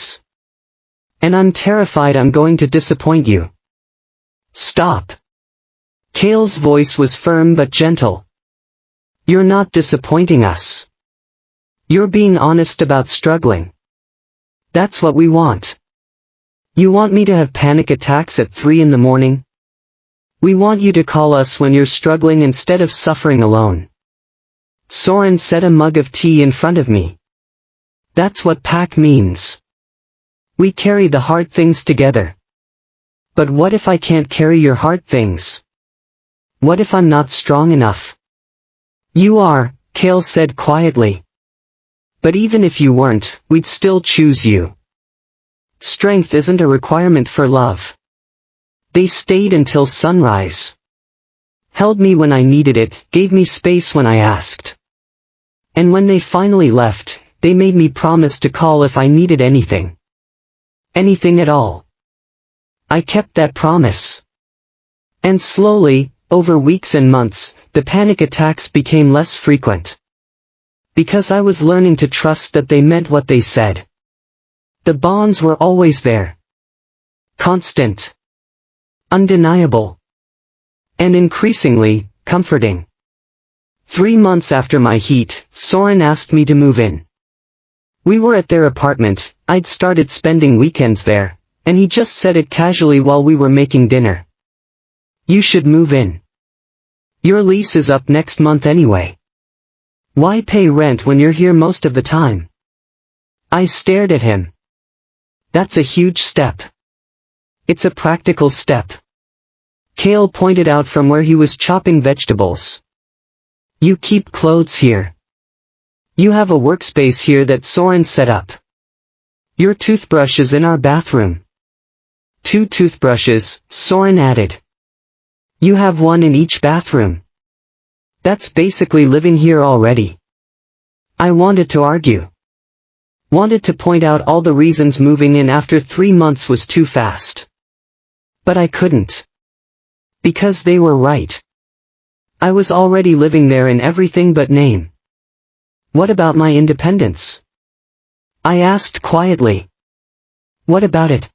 And I'm terrified I'm going to disappoint you." "Stop." Kale's voice was firm but gentle. "You're not disappointing us. You're being honest about struggling. That's what we want. You want me to have panic attacks at 3 in the morning? We want you to call us when you're struggling instead of suffering alone." Soren set a mug of tea in front of me. "That's what pack means. We carry the hard things together. But what if I can't carry your hard things? What if I'm not strong enough?" "You are," Kale said quietly. "But even if you weren't, we'd still choose you. Strength isn't a requirement for love. They stayed until sunrise. Held me when I needed it, gave me space when I asked. And when they finally left, they made me promise to call if I needed anything. Anything at all. I kept that promise. And slowly, over weeks and months, the panic attacks became less frequent. Because I was learning to trust that they meant what they said. The bonds were always there. Constant. Undeniable. And increasingly, comforting. 3 months after my heat, Soren asked me to move in. We were at their apartment, I'd started spending weekends there, and he just said it casually while we were making dinner. You should move in. Your lease is up next month anyway. Why pay rent when you're here most of the time? I stared at him. That's a huge step. It's a practical step. Cale pointed out from where he was chopping vegetables. You keep clothes here. You have a workspace here that Soren set up. Your toothbrush is in our bathroom. 2 toothbrushes, Soren added. You have one in each bathroom. That's basically living here already. I wanted to argue. Wanted to point out all the reasons moving in after 3 months was too fast. But I couldn't. Because they were right. I was already living there in everything but name. What about my independence? I asked quietly. What about it?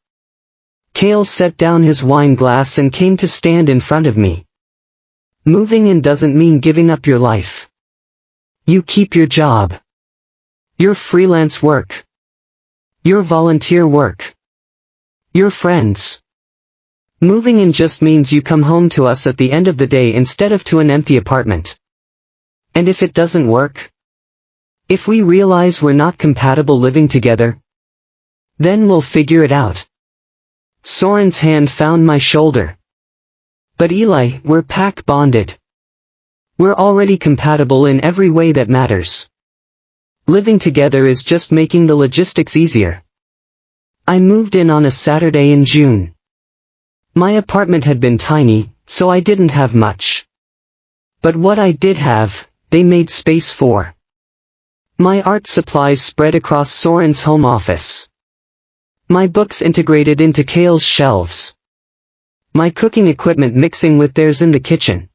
Cale set down his wine glass and came to stand in front of me. Moving in doesn't mean giving up your life. You keep your job. Your freelance work. Your volunteer work. Your friends. Moving in just means you come home to us at the end of the day instead of to an empty apartment. And if it doesn't work? If we realize we're not compatible living together? Then we'll figure it out. Soren's hand found my shoulder. But Eli, we're pack bonded. We're already compatible in every way that matters. Living together is just making the logistics easier. I moved in on a Saturday in June. My apartment had been tiny, so I didn't have much. But what I did have, they made space for. My art supplies spread across Soren's home office. My books integrated into Cale's shelves. My cooking equipment mixing with theirs in the kitchen.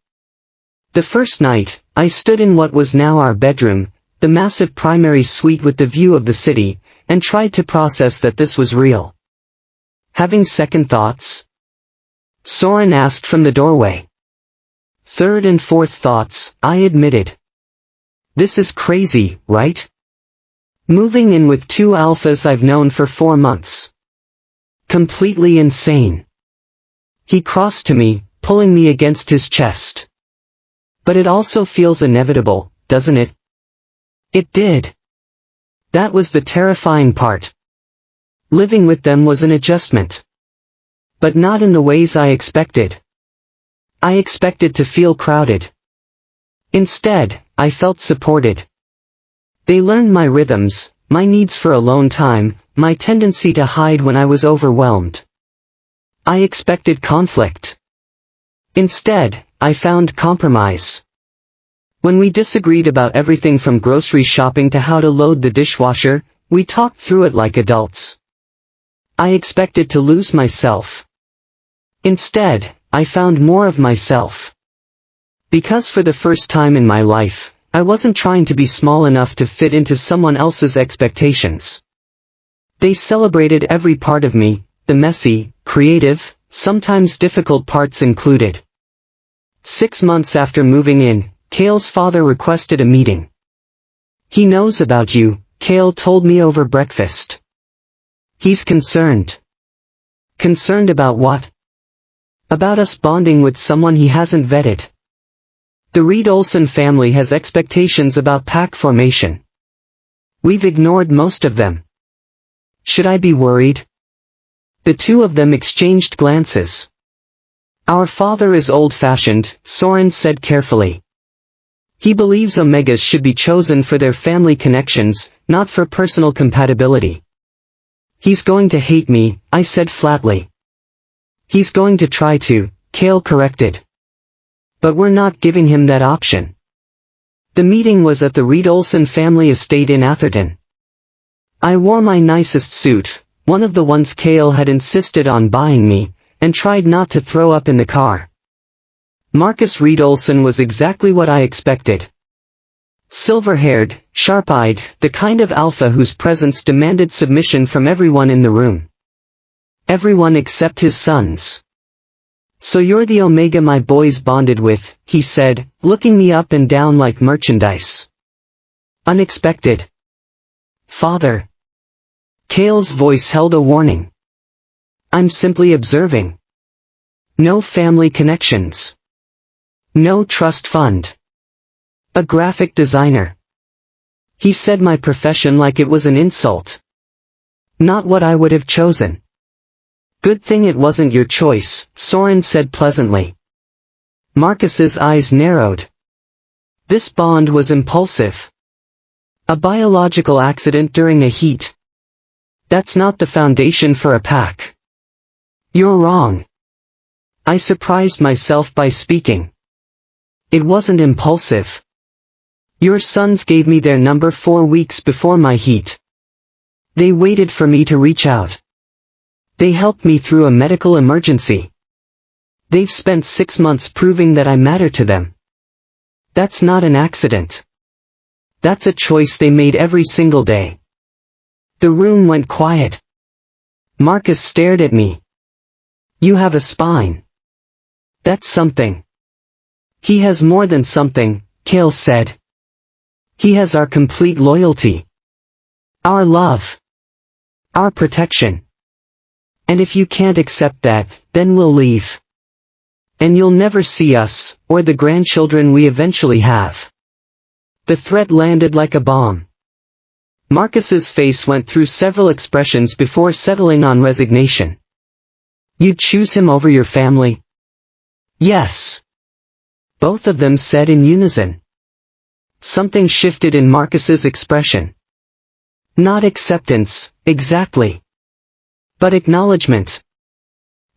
The first night, I stood in what was now our bedroom, the massive primary suite with the view of the city, and tried to process that this was real. Having second thoughts? Soren asked from the doorway. Third and fourth thoughts, I admitted. This is crazy, right? Moving in with 2 alphas I've known for 4 months. Completely insane. He crossed to me, pulling me against his chest. But it also feels inevitable, doesn't it? It did. That was the terrifying part. Living with them was an adjustment. But not in the ways I expected. I expected to feel crowded. Instead, I felt supported. They learned my rhythms, my needs for alone time, my tendency to hide when I was overwhelmed. I expected conflict. Instead, I found compromise. When we disagreed about everything from grocery shopping to how to load the dishwasher, we talked through it like adults. I expected to lose myself. Instead, I found more of myself. Because for the first time in my life, I wasn't trying to be small enough to fit into someone else's expectations. They celebrated every part of me, the messy, creative, sometimes difficult parts included. 6 months after moving in, Cale's father requested a meeting. He knows about you, Cale told me over breakfast. He's concerned. Concerned about what? About us bonding with someone he hasn't vetted. The Reed-Olson family has expectations about pack formation. We've ignored most of them. Should I be worried? The two of them exchanged glances. Our father is old-fashioned, Soren said carefully. He believes omegas should be chosen for their family connections, not for personal compatibility. He's going to hate me, I said flatly. He's going to try to, Cale corrected. But we're not giving him that option. The meeting was at the Reed Olson family estate in Atherton. I wore my nicest suit, one of the ones Cale had insisted on buying me, and tried not to throw up in the car. Marcus Reed Olson was exactly what I expected. Silver-haired, sharp-eyed, the kind of alpha whose presence demanded submission from everyone in the room. Everyone except his sons. "So you're the Omega my boys bonded with," he said, looking me up and down like merchandise. "Unexpected." "Father." Cale's voice held a warning. "I'm simply observing. No family connections. No trust fund. A graphic designer." He said my profession like it was an insult. Not what I would have chosen. "Good thing it wasn't your choice," Soren said pleasantly. Marcus's eyes narrowed. This bond was impulsive. A biological accident during a heat. That's not the foundation for a pack. "You're wrong." I surprised myself by speaking. "It wasn't impulsive. Your sons gave me their number 4 weeks before my heat. They waited for me to reach out. They helped me through a medical emergency. They've spent 6 months proving that I matter to them. That's not an accident. That's a choice they made every single day." The room went quiet. Marcus stared at me. "You have a spine. That's something." "He has more than something," Cale said. "He has our complete loyalty. Our love. Our protection. And if you can't accept that, then we'll leave. And you'll never see us, or the grandchildren we eventually have." The threat landed like a bomb. Marcus's face went through several expressions before settling on resignation. "You'd choose him over your family?" "Yes." Both of them said in unison. Something shifted in Marcus's expression. Not acceptance, exactly. But acknowledgement.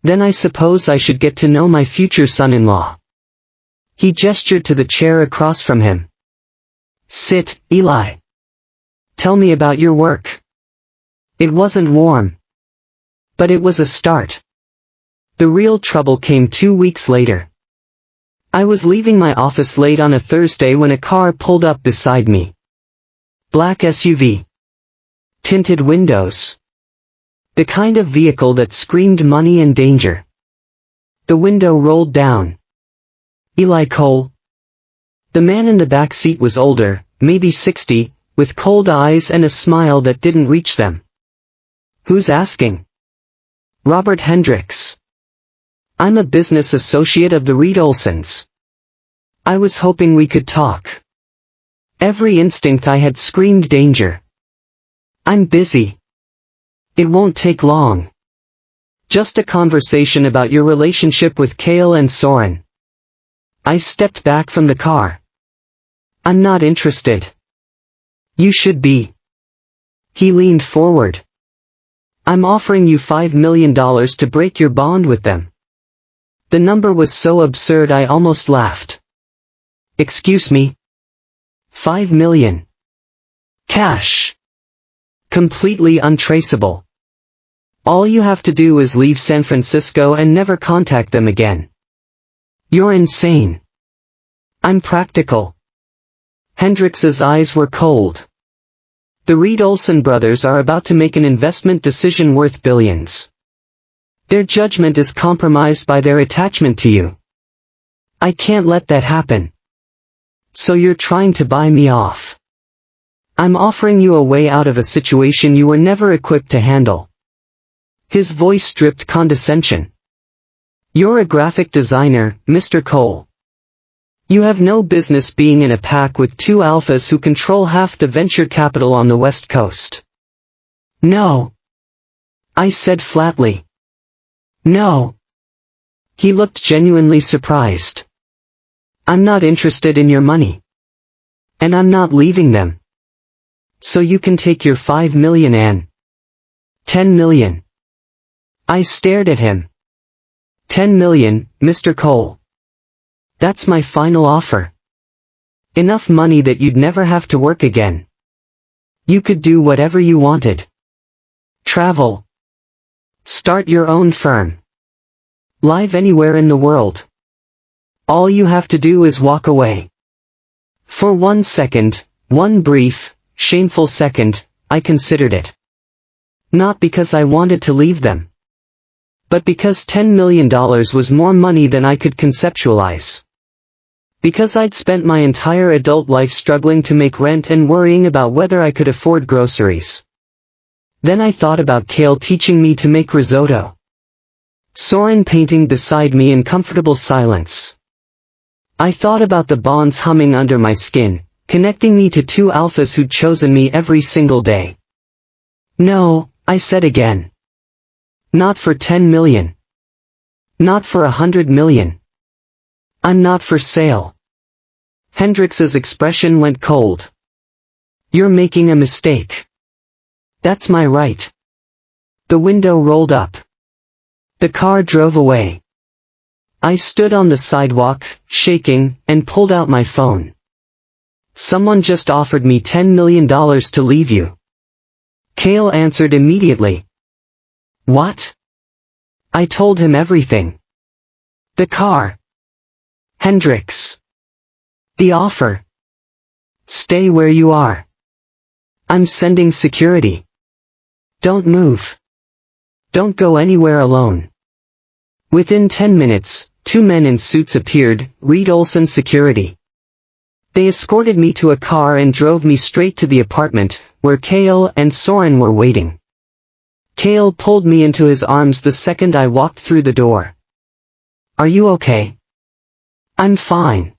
"Then I suppose I should get to know my future son-in-law." He gestured to the chair across from him. "Sit, Eli. Tell me about your work." It wasn't warm. But it was a start. The real trouble came 2 weeks later. I was leaving my office late on a Thursday when a car pulled up beside me. Black SUV. Tinted windows. The kind of vehicle that screamed money and danger. The window rolled down. "Eli Cole?" The man in the back seat was older, maybe 60, with cold eyes and a smile that didn't reach them. "Who's asking?" "Robert Hendricks. I'm a business associate of the Reed Olsons. I was hoping we could talk." Every instinct I had screamed danger. "I'm busy. It won't take long. Just a conversation about your relationship with Cale and Soren." I stepped back from the car. "I'm not interested." "You should be." He leaned forward. "I'm offering you $5 million to break your bond with them." The number was so absurd I almost laughed. "Excuse me? $5 million. Cash. Completely untraceable. All you have to do is leave San Francisco and never contact them again. You're insane." "I'm practical." Hendricks's eyes were cold. The Reed Olson brothers are about to make an investment decision worth billions. Their judgment is compromised by their attachment to you. I can't let that happen. So you're trying to buy me off. I'm offering you a way out of a situation you were never equipped to handle. His voice dripped condescension. "You're a graphic designer, Mr. Cole. You have no business being in a pack with 2 alphas who control half the venture capital on the West Coast." "No." I said flatly. "No." He looked genuinely surprised. "I'm not interested in your money. And I'm not leaving them. So you can take your $5 million and $10 million. I stared at him. 10 million, Mr. Cole. That's my final offer. Enough money that you'd never have to work again. You could do whatever you wanted. Travel. Start your own firm. Live anywhere in the world. All you have to do is walk away. For 1 second, one brief, shameful second, I considered it. Not because I wanted to leave them, but because $10 million was more money than I could conceptualize. Because I'd spent my entire adult life struggling to make rent and worrying about whether I could afford groceries. Then I thought about Kale teaching me to make risotto. Soren painting beside me in comfortable silence. I thought about the bonds humming under my skin, connecting me to two alphas who'd chosen me every single day. No, I said again. Not for 10 million. Not for 100 million. I'm not for sale. Hendrix's expression went cold. You're making a mistake. That's my right. The window rolled up. The car drove away. I stood on the sidewalk, shaking, and pulled out my phone. Someone just offered me $10 million to leave you. Kale answered immediately. What? I told him everything. The car. Hendrix. The offer. Stay where you are. I'm sending security. Don't move. Don't go anywhere alone. Within 10 minutes, 2 men in suits appeared, Reed Olson Security. They escorted me to a car and drove me straight to the apartment, where Kale and Soren were waiting. Kale pulled me into his arms the second I walked through the door. Are you okay? I'm fine.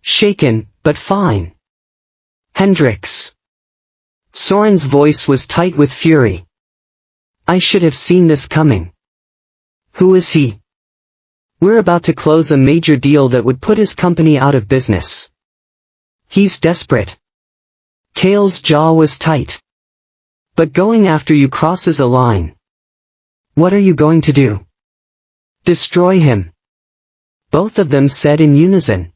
Shaken, but fine. Hendrix. Soren's voice was tight with fury. I should have seen this coming. Who is he? We're about to close a major deal that would put his company out of business. He's desperate. Kale's jaw was tight. But going after you crosses a line. What are you going to do? Destroy him. Both of them said in unison.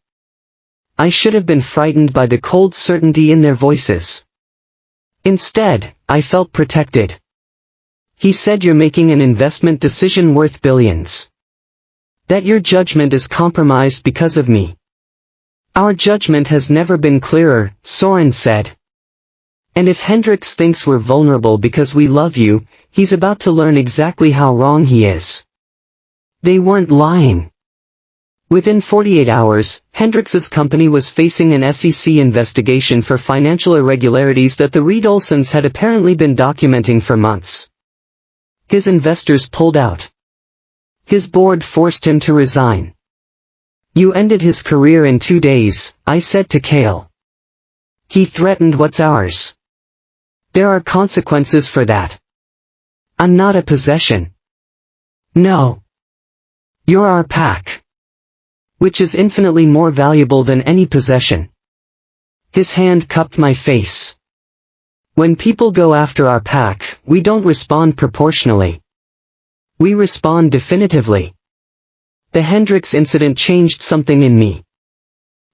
I should have been frightened by the cold certainty in their voices. Instead, I felt protected. He said you're making an investment decision worth billions. That your judgment is compromised because of me. Our judgment has never been clearer, Soren said. And if Hendrix thinks we're vulnerable because we love you, he's about to learn exactly how wrong he is. They weren't lying. Within 48 hours, Hendrix's company was facing an SEC investigation for financial irregularities that the Reed Olsons had apparently been documenting for months. His investors pulled out. His board forced him to resign. You ended his career in 2 days, I said to Kale. He threatened what's ours. There are consequences for that. I'm not a possession. No. You're our pack. Which is infinitely more valuable than any possession. His hand cupped my face. When people go after our pack, we don't respond proportionally. We respond definitively. The Hendrix incident changed something in me.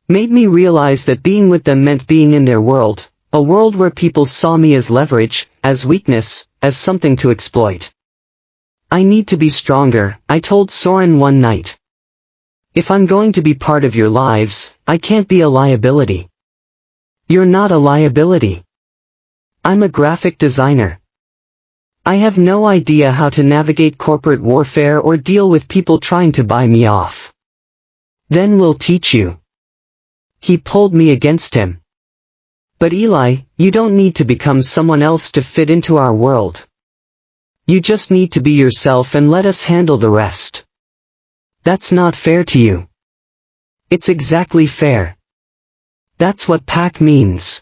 Made me realize that being with them meant being in their world, a world where people saw me as leverage, as weakness, as something to exploit. I need to be stronger, I told Soren one night. If I'm going to be part of your lives, I can't be a liability. You're not a liability. I'm a graphic designer. I have no idea how to navigate corporate warfare or deal with people trying to buy me off. Then we'll teach you. He pulled me against him. But Eli, you don't need to become someone else to fit into our world. You just need to be yourself and let us handle the rest. That's not fair to you. It's exactly fair. That's what pack means.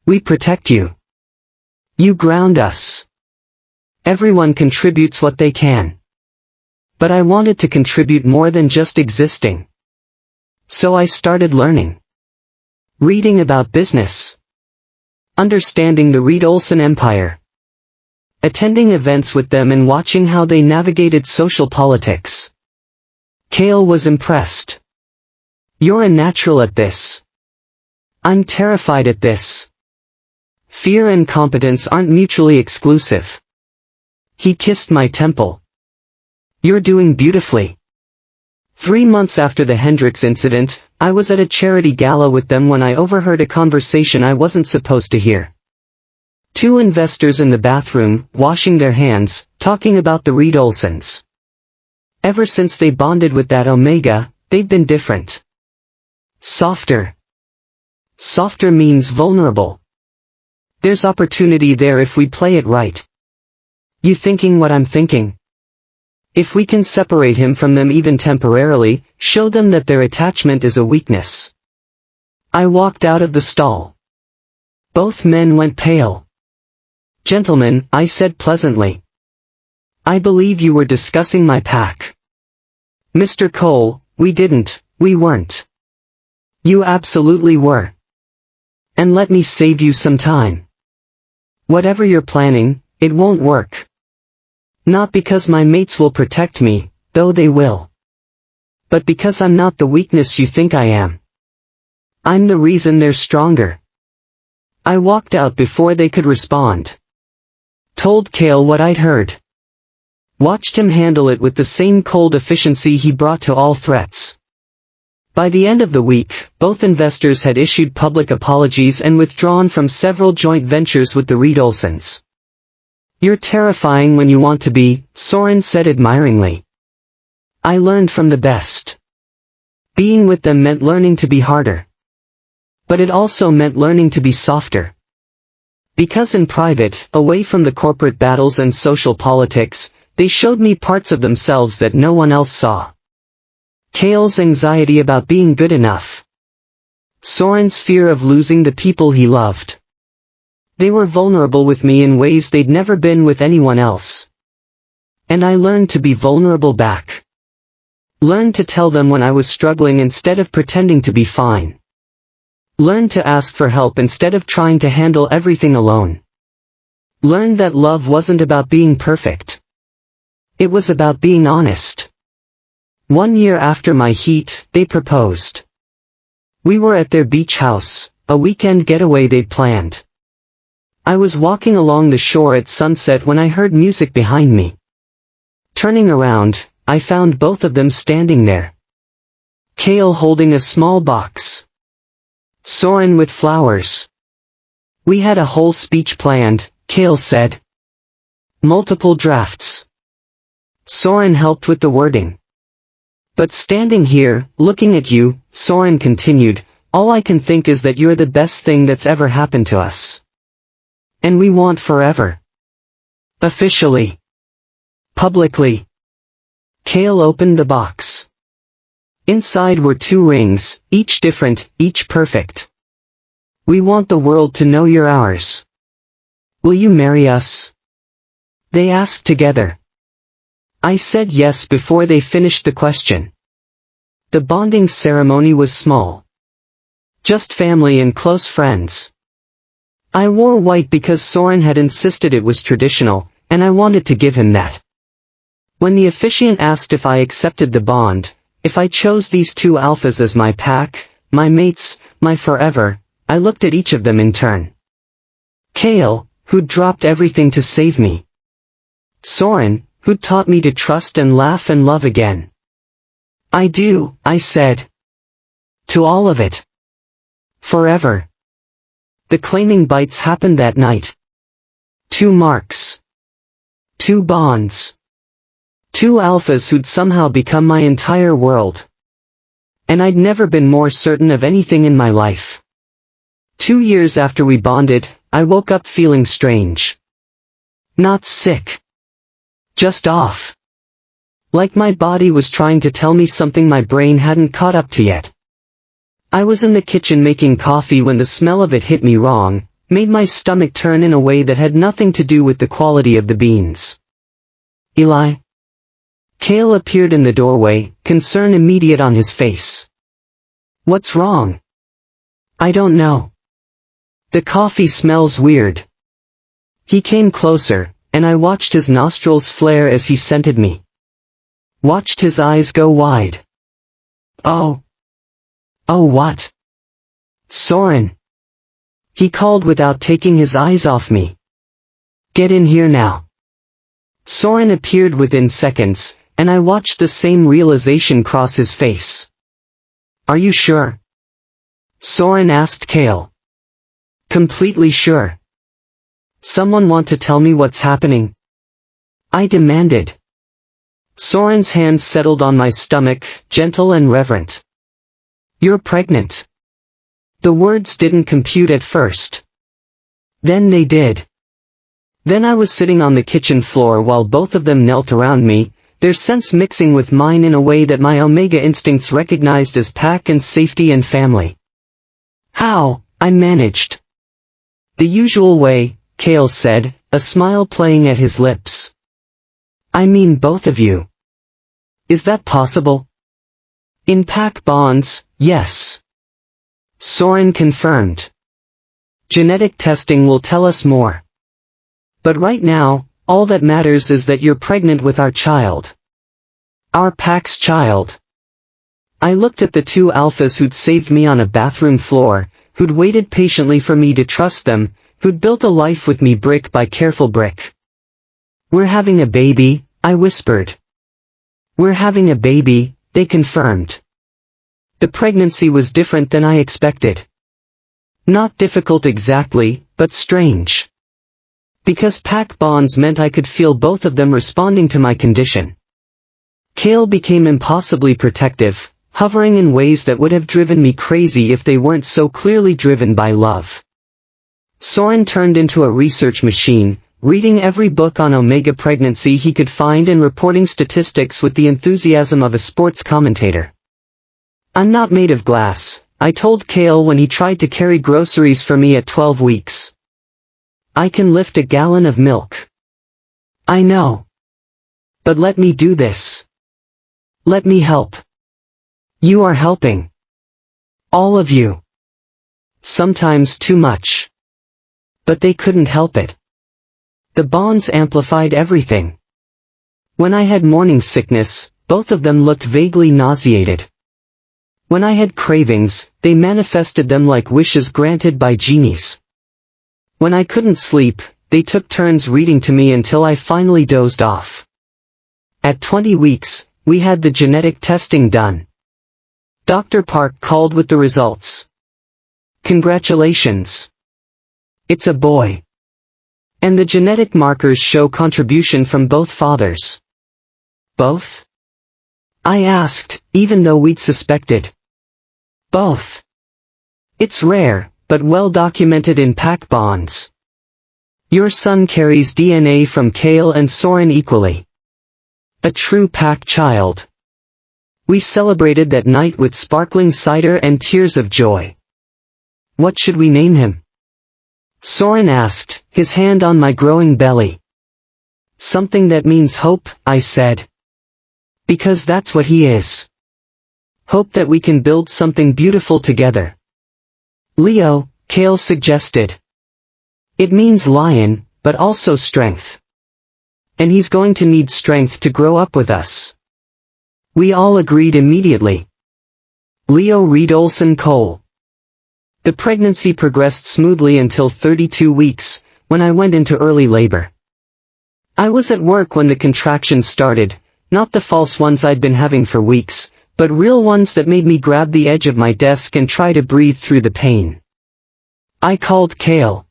We protect you. You ground us. Everyone contributes what they can. But I wanted to contribute more than just existing. So I started learning. Reading about business. Understanding the Reed Olson empire. attending events with them and watching how they navigated social politics. Kale was impressed. "You're a natural at this." "I'm terrified at this." Fear and competence aren't mutually exclusive. He kissed my temple. "You're doing beautifully." 3 months after the Hendrix incident, I was at a charity gala with them when I overheard a conversation I wasn't supposed to hear. 2 investors in the bathroom, washing their hands, talking about the Reed Olsons. Ever since they bonded with that Omega, they've been different. Softer. Softer means vulnerable. There's opportunity there if we play it right. You thinking what I'm thinking? If we can separate him from them even temporarily, show them that their attachment is a weakness. I walked out of the stall. Both men went pale. "Gentlemen," I said pleasantly. "I believe you were discussing my pack." "Mr. Cole, we weren't." "You absolutely were. And let me save you some time. Whatever you're planning, it won't work. Not because my mates will protect me, though they will. But because I'm not the weakness you think I am. I'm the reason they're stronger." I walked out before they could respond. Told Kale what I'd heard. Watched him handle it with the same cold efficiency he brought to all threats. By the end of the week, both investors had issued public apologies and withdrawn from several joint ventures with the Reed Olsons. "You're terrifying when you want to be," Soren said admiringly. "I learned from the best." Being with them meant learning to be harder. But it also meant learning to be softer. Because in private, away from the corporate battles and social politics, they showed me parts of themselves that no one else saw. Kale's anxiety about being good enough. Soren's fear of losing the people he loved. They were vulnerable with me in ways they'd never been with anyone else. And I learned to be vulnerable back. Learned to tell them when I was struggling instead of pretending to be fine. Learned to ask for help instead of trying to handle everything alone. Learned that love wasn't about being perfect. It was about being honest. 1 year after my heat, they proposed. We were at their beach house, a weekend getaway they'd planned. I was walking along the shore at sunset when I heard music behind me. Turning around, I found both of them standing there. Kale holding a small box. Soren with flowers. "We had a whole speech planned," Kale said. "Multiple drafts. Soren helped with the wording. But standing here, looking at you," Soren continued, "all I can think is that you're the best thing that's ever happened to us. And we want forever. Officially. Publicly." Kale opened the box. Inside were 2 rings, each different, each perfect. "We want the world to know you're ours. Will you marry us?" they asked together. I said yes before they finished the question. The bonding ceremony was small. Just family and close friends. I wore white because Soren had insisted it was traditional, and I wanted to give him that. When the officiant asked if I accepted the bond, if I chose these 2 alphas as my pack, my mates, my forever, I looked at each of them in turn. Kale, who'd dropped everything to save me. Soren, who'd taught me to trust and laugh and love again. "I do," I said. "To all of it. Forever." The claiming bites happened that night. 2 marks. 2 bonds. 2 alphas who'd somehow become my entire world. And I'd never been more certain of anything in my life. 2 years after we bonded, I woke up feeling strange. Not sick. Just off. Like my body was trying to tell me something my brain hadn't caught up to yet. I was in the kitchen making coffee when the smell of it hit me wrong, made my stomach turn in a way that had nothing to do with the quality of the beans. "Eli?" Kale appeared in the doorway, concern immediate on his face. "What's wrong?" "I don't know. The coffee smells weird." He came closer, and I watched his nostrils flare as he scented me. Watched his eyes go wide. Oh. Oh, what? Soren. He called without taking his eyes off me. Get in here now. Soren appeared within seconds, and I watched the same realization cross his face. Are you sure? Soren asked Kale. Completely sure. Someone want to tell me what's happening? I demanded. Soren's hands settled on my stomach, gentle and reverent. You're pregnant. The words didn't compute at first. Then they did. Then I was sitting on the kitchen floor while both of them knelt around me, their sense mixing with mine in a way that my Omega instincts recognized as pack and safety and family. How? I managed. The usual way, Kale said, a smile playing at his lips. I mean both of you. Is that possible? In pack bonds, yes. Soren confirmed. Genetic testing will tell us more. But right now, all that matters is that you're pregnant with our child. Our pack's child. I looked at the two alphas who'd saved me on a bathroom floor, who'd waited patiently for me to trust them, who'd built a life with me brick by careful brick. We're having a baby, I whispered. We're having a baby, they confirmed. The pregnancy was different than I expected. Not difficult exactly, but strange. Because pack bonds meant I could feel both of them responding to my condition. Kale became impossibly protective, hovering in ways that would have driven me crazy if they weren't so clearly driven by love. Soren turned into a research machine, reading every book on Omega pregnancy he could find and reporting statistics with the enthusiasm of a sports commentator. I'm not made of glass, I told Kale when he tried to carry groceries for me at 12 weeks. I can lift a gallon of milk. I know. But let me do this. Let me help. You are helping. All of you. Sometimes too much. But they couldn't help it. The bonds amplified everything. When I had morning sickness, both of them looked vaguely nauseated. When I had cravings, they manifested them like wishes granted by genies. When I couldn't sleep, they took turns reading to me until I finally dozed off. At 20 weeks, we had the genetic testing done. Dr. Park called with the results. Congratulations. It's a boy. And the genetic markers show contribution from both fathers. Both? I asked, even though we'd suspected. Both. It's rare, but well documented in pack bonds. Your son carries DNA from Kale and Soren equally. A true pack child. We celebrated that night with sparkling cider and tears of joy. What should we name him? Soren asked, his hand on my growing belly. Something that means hope, I said. Because that's what he is. Hope that we can build something beautiful together. Leo, Kale suggested. It means lion, but also strength. And he's going to need strength to grow up with us. We all agreed immediately. Leo Reed Olson Cole. The pregnancy progressed smoothly until 32 weeks, when I went into early labor. I was at work when the contractions started, not the false ones I'd been having for weeks, but real ones that made me grab the edge of my desk and try to breathe through the pain. I called Kale.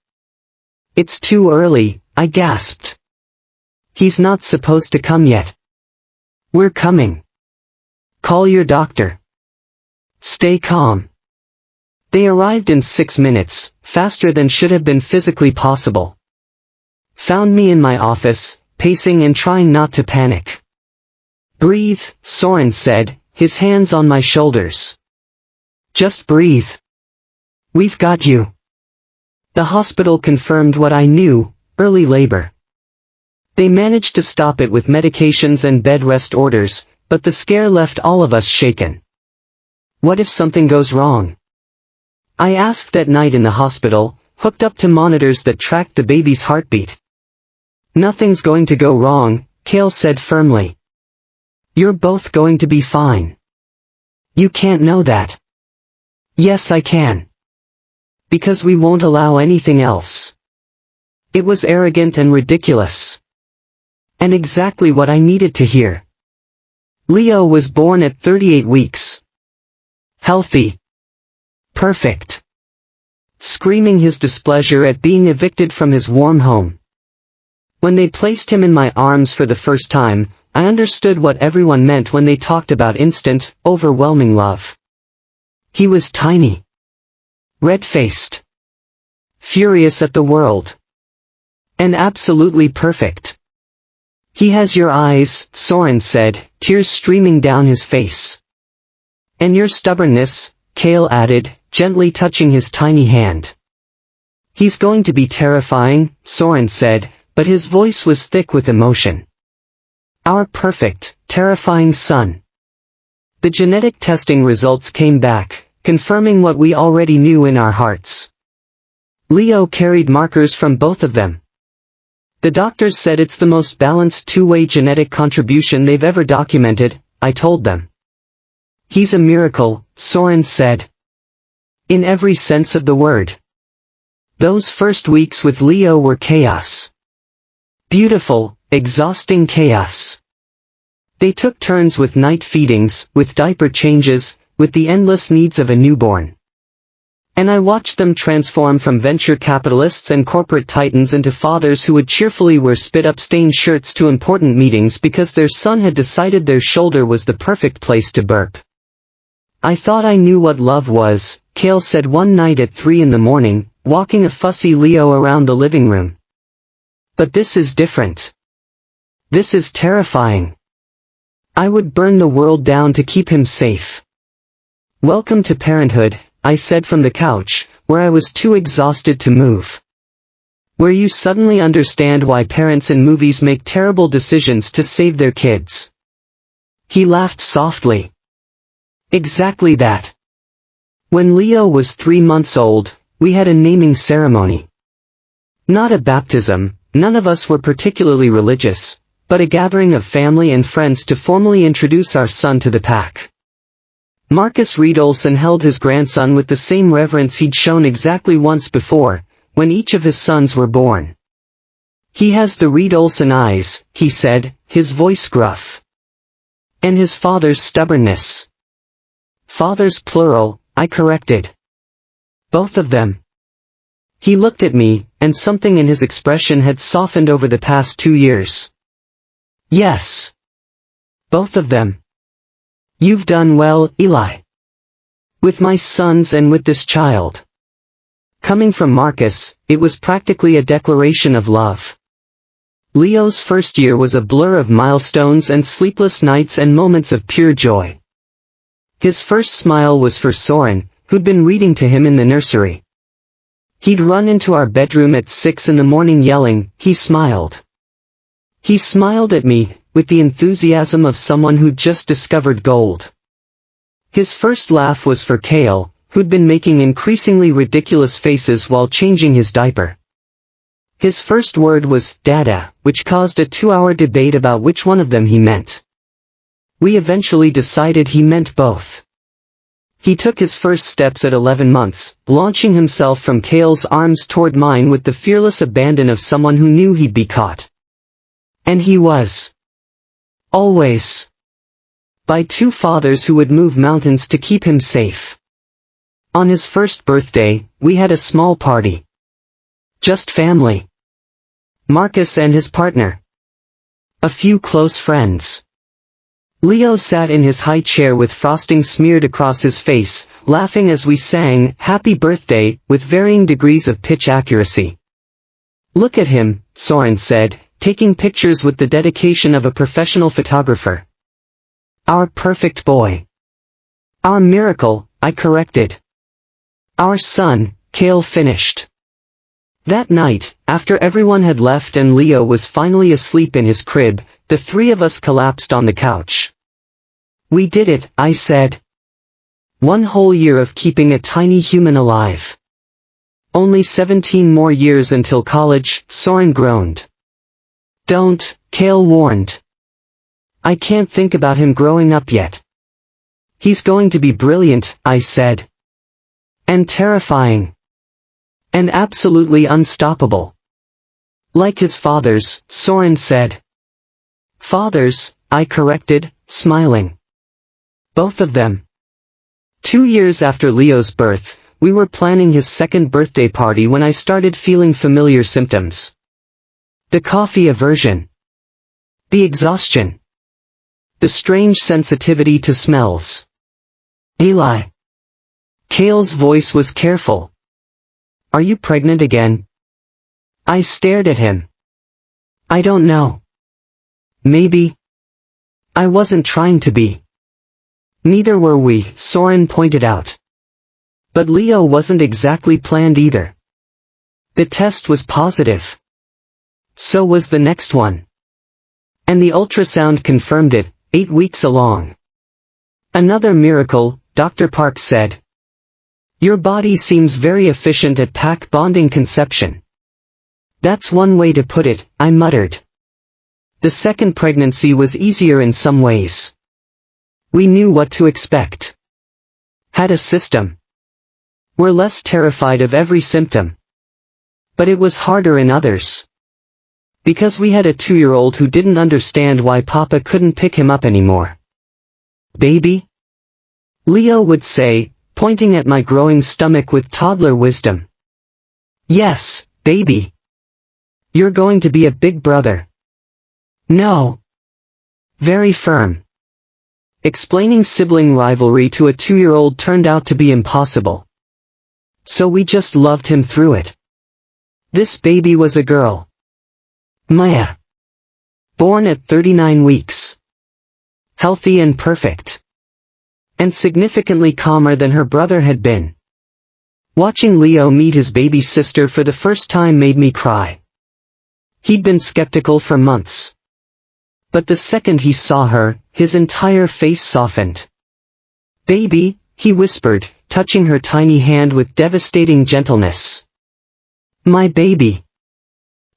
It's too early, I gasped. He's not supposed to come yet. We're coming. Call your doctor. Stay calm. They arrived in 6 minutes, faster than should have been physically possible. Found me in my office, pacing and trying not to panic. Breathe, Soren said, his hands on my shoulders. Just breathe. We've got you. The hospital confirmed what I knew, early labor. They managed to stop it with medications and bed rest orders, but the scare left all of us shaken. What if something goes wrong? I asked that night in the hospital, hooked up to monitors that tracked the baby's heartbeat. Nothing's going to go wrong, Kale said firmly. You're both going to be fine. You can't know that. Yes, I can. Because we won't allow anything else. It was arrogant and ridiculous. And exactly what I needed to hear. Leo was born at 38 weeks. Healthy. Perfect. Screaming his displeasure at being evicted from his warm home. When they placed him in my arms for the first time, I understood what everyone meant when they talked about instant, overwhelming love. He was tiny. Red-faced. Furious at the world. And absolutely perfect. He has your eyes, Soren said, tears streaming down his face. And your stubbornness, Kale added, gently touching his tiny hand. He's going to be terrifying, Soren said, but his voice was thick with emotion. Our perfect, terrifying son. The genetic testing results came back, confirming what we already knew in our hearts. Leo carried markers from both of them. The doctors said it's the most balanced two-way genetic contribution they've ever documented, I told them. He's a miracle, Soren said. In every sense of the word. Those first weeks with Leo were chaos. Beautiful, exhausting chaos. They took turns with night feedings, with diaper changes, with the endless needs of a newborn. And I watched them transform from venture capitalists and corporate titans into fathers who would cheerfully wear spit-up-stained shirts to important meetings because their son had decided their shoulder was the perfect place to burp. I thought I knew what love was, Kale said one night at 3 a.m, walking a fussy Leo around the living room. But this is different. This is terrifying. I would burn the world down to keep him safe. Welcome to parenthood, I said from the couch, where I was too exhausted to move. Where you suddenly understand why parents in movies make terrible decisions to save their kids. He laughed softly. Exactly that. When Leo was 3 months old, we had a naming ceremony. Not a baptism, none of us were particularly religious, but a gathering of family and friends to formally introduce our son to the pack. Marcus Reed Olsen held his grandson with the same reverence he'd shown exactly once before, when each of his sons were born. He has the Reed Olsen eyes, he said, his voice gruff. And his father's stubbornness. Fathers plural, I corrected. Both of them. He looked at me, and something in his expression had softened over the past 2 years. Yes. Both of them. You've done well, Eli. With my sons and with this child. Coming from Marcus, it was practically a declaration of love. Leo's first year was a blur of milestones and sleepless nights and moments of pure joy. His first smile was for Soren, who'd been reading to him in the nursery. He'd run into our bedroom at 6 a.m. yelling, he smiled. He smiled at me, with the enthusiasm of someone who'd just discovered gold. His first laugh was for Kale, who'd been making increasingly ridiculous faces while changing his diaper. His first word was, Dada, which caused a 2-hour debate about which one of them he meant. We eventually decided he meant both. He took his first steps at 11 months, launching himself from Kale's arms toward mine with the fearless abandon of someone who knew he'd be caught. And he was. Always. By 2 fathers who would move mountains to keep him safe. On his first birthday, we had a small party. Just family. Marcus and his partner. A few close friends. Leo sat in his high chair with frosting smeared across his face, laughing as we sang, Happy Birthday, with varying degrees of pitch accuracy. Look at him, Soren said, taking pictures with the dedication of a professional photographer. Our perfect boy. Our miracle, I corrected. Our son, Kale finished. That night, after everyone had left and Leo was finally asleep in his crib, the 3 of us collapsed on the couch. We did it, I said. 1 whole year of keeping a tiny human alive. Only 17 more years until college, Soren groaned. Don't, Kale warned. I can't think about him growing up yet. He's going to be brilliant, I said. And terrifying. And absolutely unstoppable. Like his fathers, Soren said. Fathers, I corrected, smiling. Both of them. 2 years after Leo's birth, we were planning his second birthday party when I started feeling familiar symptoms. The coffee aversion. The exhaustion. The strange sensitivity to smells. Eli. Kale's voice was careful. Are you pregnant again? I stared at him. I don't know. Maybe. I wasn't trying to be. Neither were we, Soren pointed out. But Leo wasn't exactly planned either. The test was positive. So was the next one. And the ultrasound confirmed it, 8 weeks along. Another miracle, Dr. Park said. Your body seems very efficient at pack bonding conception. That's one way to put it, I muttered. The second pregnancy was easier in some ways. We knew what to expect. Had a system. We're less terrified of every symptom. But it was harder in others. Because we had a 2-year-old who didn't understand why Papa couldn't pick him up anymore. Baby? Leo would say, pointing at my growing stomach with toddler wisdom. Yes, baby. You're going to be a big brother. No. Very firm. Explaining sibling rivalry to a 2-year-old turned out to be impossible. So we just loved him through it. This baby was a girl. Maya. Born at 39 weeks. Healthy and perfect. And significantly calmer than her brother had been. Watching Leo meet his baby sister for the first time made me cry. He'd been skeptical for months. But the second he saw her, his entire face softened. Baby, he whispered, touching her tiny hand with devastating gentleness. My baby.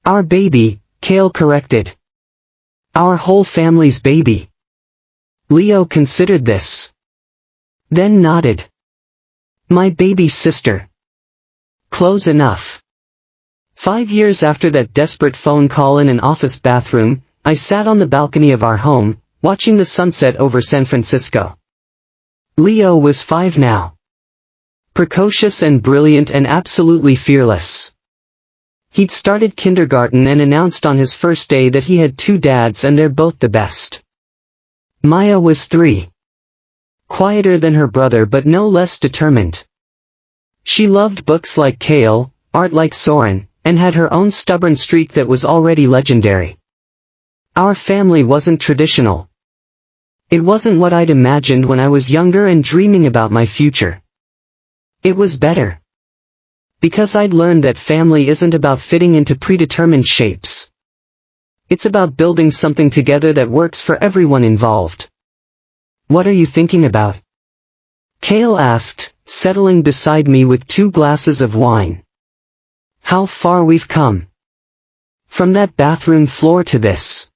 Our baby, Kale corrected. Our whole family's baby. Leo considered this. Then nodded. My baby sister. Close enough. 5 years after that desperate phone call in an office bathroom, I sat on the balcony of our home, watching the sunset over San Francisco. Leo was 5 now. Precocious and brilliant and absolutely fearless. He'd started kindergarten and announced on his first day that he had 2 dads and they're both the best. Maya was 3. Quieter than her brother but no less determined. She loved books like Kale, art like Soren, and had her own stubborn streak that was already legendary. Our family wasn't traditional. It wasn't what I'd imagined when I was younger and dreaming about my future. It was better. Because I'd learned that family isn't about fitting into predetermined shapes. It's about building something together that works for everyone involved. What are you thinking about? Kale asked, settling beside me with 2 glasses of wine. How far we've come. From that bathroom floor to this.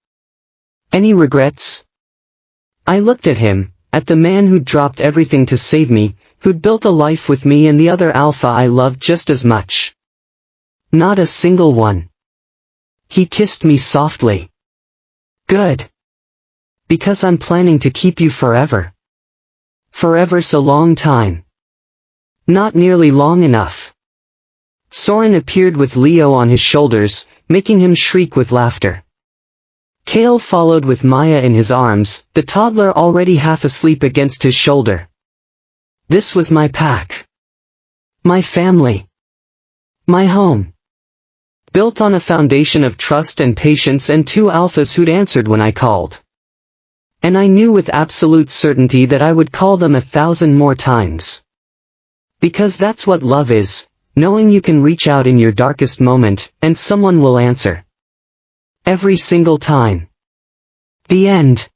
Any regrets? I looked at him, at the man who'd dropped everything to save me, who'd built a life with me and the other alpha I loved just as much. Not a single one. He kissed me softly. Good. Because I'm planning to keep you forever. Forever so long time. Not nearly long enough. Soren appeared with Leo on his shoulders, making him shriek with laughter. Kale followed with Maya in his arms, the toddler already half asleep against his shoulder. This was my pack. My family. My home. Built on a foundation of trust and patience and 2 alphas who'd answered when I called. And I knew with absolute certainty that I would call them 1,000 more times. Because that's what love is, knowing you can reach out in your darkest moment, and someone will answer. Every single time. The end.